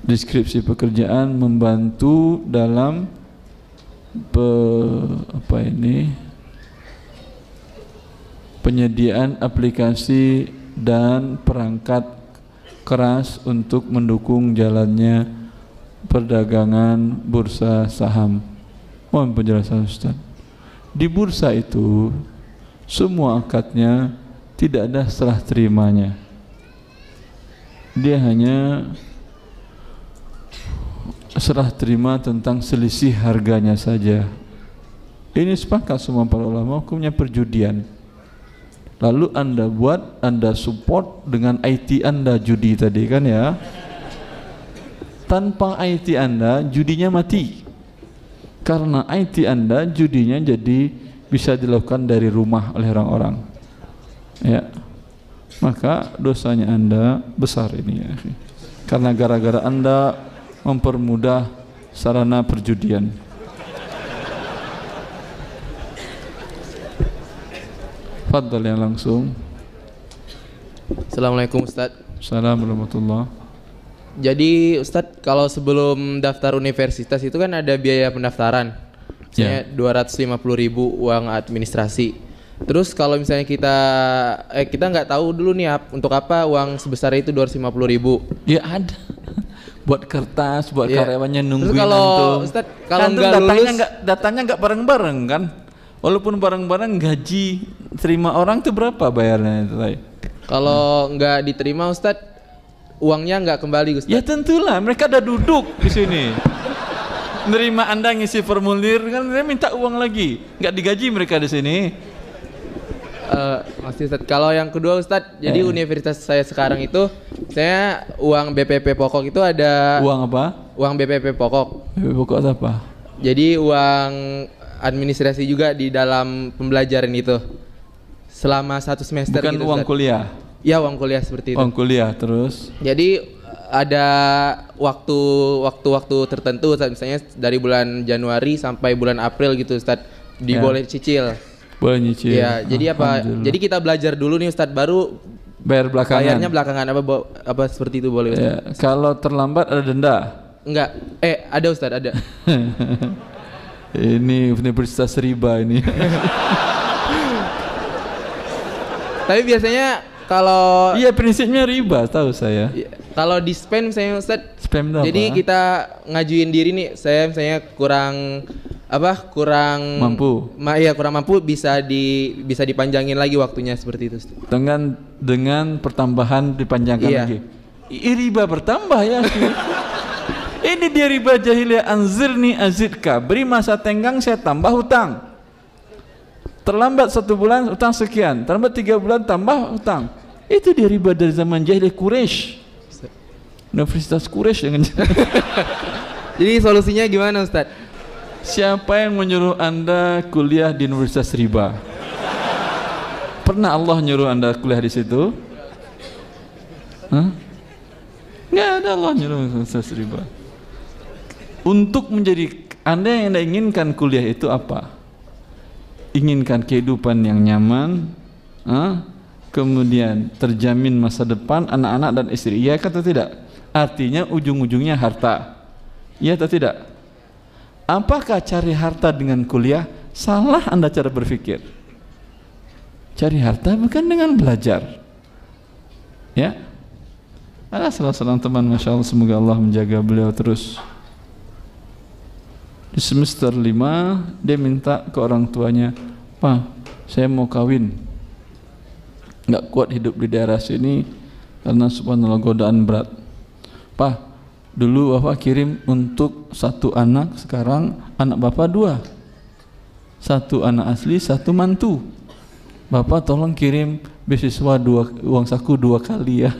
Deskripsi pekerjaan membantu dalam penyediaan aplikasi dan perangkat keras untuk mendukung jalannya perdagangan bursa saham. Mohon penjelasan Ustaz. Di bursa itu semua akadnya tidak ada serah terimanya. Dia hanya serah terima tentang selisih harganya saja. Ini sepakat semua para ulama, hukumnya perjudian. Lalu Anda support dengan IT Anda judi tadi kan ya. tanpa IT Anda judinya mati. Karena IT Anda judinya jadi bisa dilakukan dari rumah oleh orang-orang. Ya. Maka dosanya Anda besar ini ya. Karena gara-gara Anda mempermudah sarana perjudian. Fadhal yang langsung. Assalamualaikum Ustadz. Assalamualaikum warahmatullahi. Jadi Ustadz, kalau sebelum daftar universitas itu kan ada biaya pendaftaran, misalnya 250.000 uang administrasi. Terus kalau misalnya kita nggak tahu dulu nih untuk apa uang sebesar itu 250.000. Ya ada. Buat kertas, buat karyawannya nungguin. Terus kalau Ustadz, kalau nggak lulus, datanya nggak bareng-bareng kan? Walaupun bareng-bareng gaji terima orang tuh berapa bayarnya itu? Kalau nggak diterima Ustadz, uangnya nggak kembali Ustadz. Ya tentulah, mereka ada duduk di sini. Nerima Anda ngisi formulir kan dia minta uang lagi, nggak digaji mereka di sini. Masih Ustadz. Kalau yang kedua Ustadz, jadi universitas saya sekarang itu, saya uang BPP pokok itu ada. Uang apa? Uang BPP pokok. BPP pokok apa? Jadi uang administrasi juga di dalam pembelajaran itu selama 1 semester. Bukan gitu, uang Ustadz. kuliah? Ya uang kuliah seperti itu. Uang kuliah terus? Jadi ada waktu tertentu Ustadz, misalnya dari bulan Januari sampai bulan April gitu Ustadz, boleh cicil. Boleh nyicil. Ya, jadi apa? Jadi kita belajar dulu nih Ustadz, baru bayar belakangan. Bayarnya belakangan apa seperti itu boleh Ustadz. Ya, kalau terlambat ada denda? Enggak. Ada Ustadz, ada. Ini universitas riba ini. Tapi biasanya kalau prinsipnya riba, tahu saya. Kalau di spam misalnya Ustadz, spam jadi apa? kita ngajuin diri nih, saya misalnya kurang mampu. Kurang mampu, bisa dipanjangin lagi waktunya seperti itu Ustadz. Dengan pertambahan dipanjangkan lagi. Riba bertambah ya. Ini dia riba jahiliyah. Anzirni azidka, beri masa tenggang saya tambah hutang. Terlambat 1 bulan hutang sekian, terlambat 3 bulan tambah hutang. Itu dia riba dari zaman jahiliyah Quraisy. Universitas Quraisy dengan. Jadi solusinya gimana Ustadz? Siapa yang menyuruh Anda kuliah di universitas riba? Pernah Allah nyuruh Anda kuliah di situ? Nggak ada Allah nyuruh universitas riba. Untuk menjadi Anda yang inginkan kuliah itu apa? Inginkan kehidupan yang nyaman, kemudian terjamin masa depan anak-anak dan istri. Iya atau tidak? Artinya ujung-ujungnya harta. Iya atau tidak? Apakah cari harta dengan kuliah? Salah Anda cara berpikir. Cari harta bukan dengan belajar. Ya. Ada salah seorang teman, Masya Allah, semoga Allah menjaga beliau terus. Di semester 5 dia minta ke orang tuanya, "Pak, saya mau kawin. Nggak kuat hidup di daerah sini karena subhanallah godaan berat. Pak, dulu Bapak kirim untuk 1 anak, sekarang anak Bapak 2. 1 anak asli, 1 mantu. Bapak tolong kirim beasiswa uang saku 2 kali ya."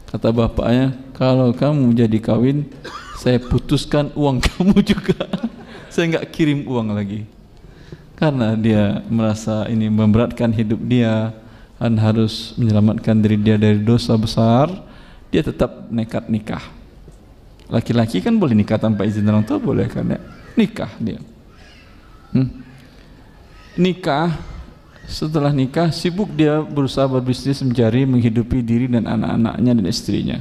Kata bapaknya, "Kalau kamu jadi kawin, saya putuskan uang kamu juga." Saya nggak kirim uang lagi. Karena dia merasa ini memberatkan hidup dia dan harus menyelamatkan diri dia dari dosa besar, dia tetap nekat nikah. Laki-laki kan boleh nikah tanpa izin orang tua, boleh kan ya? Nikah dia. Nikah, setelah nikah sibuk dia berusaha berbisnis, mencari menghidupi diri dan anak-anaknya dan istrinya.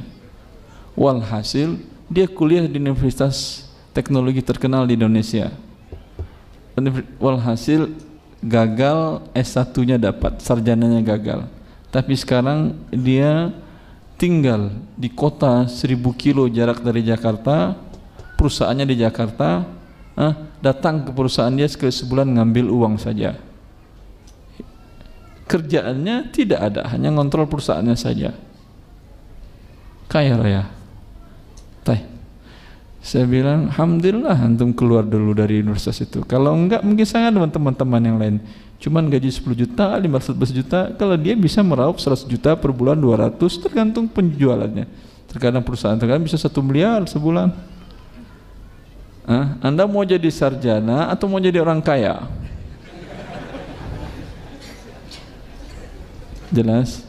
Walhasil dia kuliah di universitas teknologi terkenal di Indonesia. Walhasil gagal, S1-nya dapat, sarjananya gagal. Tapi sekarang dia tinggal di kota 1000 kilo jarak dari Jakarta, perusahaannya di Jakarta, datang ke perusahaan dia sekali sebulan ngambil uang saja. Kerjaannya tidak ada, hanya ngontrol perusahaannya saja. Kaya raya. Saya bilang, alhamdulillah antum keluar dulu dari universitas itu. Kalau enggak mungkin saya ada teman-teman yang lain. Cuman gaji 10 juta, 511 juta, kalau dia bisa meraup 100 juta per bulan, 200, tergantung penjualannya. Terkadang perusahaan terkadang bisa 1 miliar sebulan. Anda mau jadi sarjana atau mau jadi orang kaya? Jelas?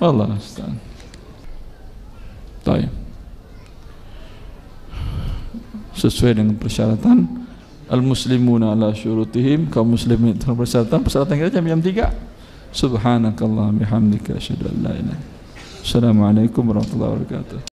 Allah Ustaz. Baik. Sesuai dengan persyaratan al-muslimuna ala syurutihim, kaum muslimin dalam persyaratan kita jam 3. Subhanakallah bihamdika asyhadu an la ilaha illa anta. Assalamualaikum warahmatullahi wabarakatuh.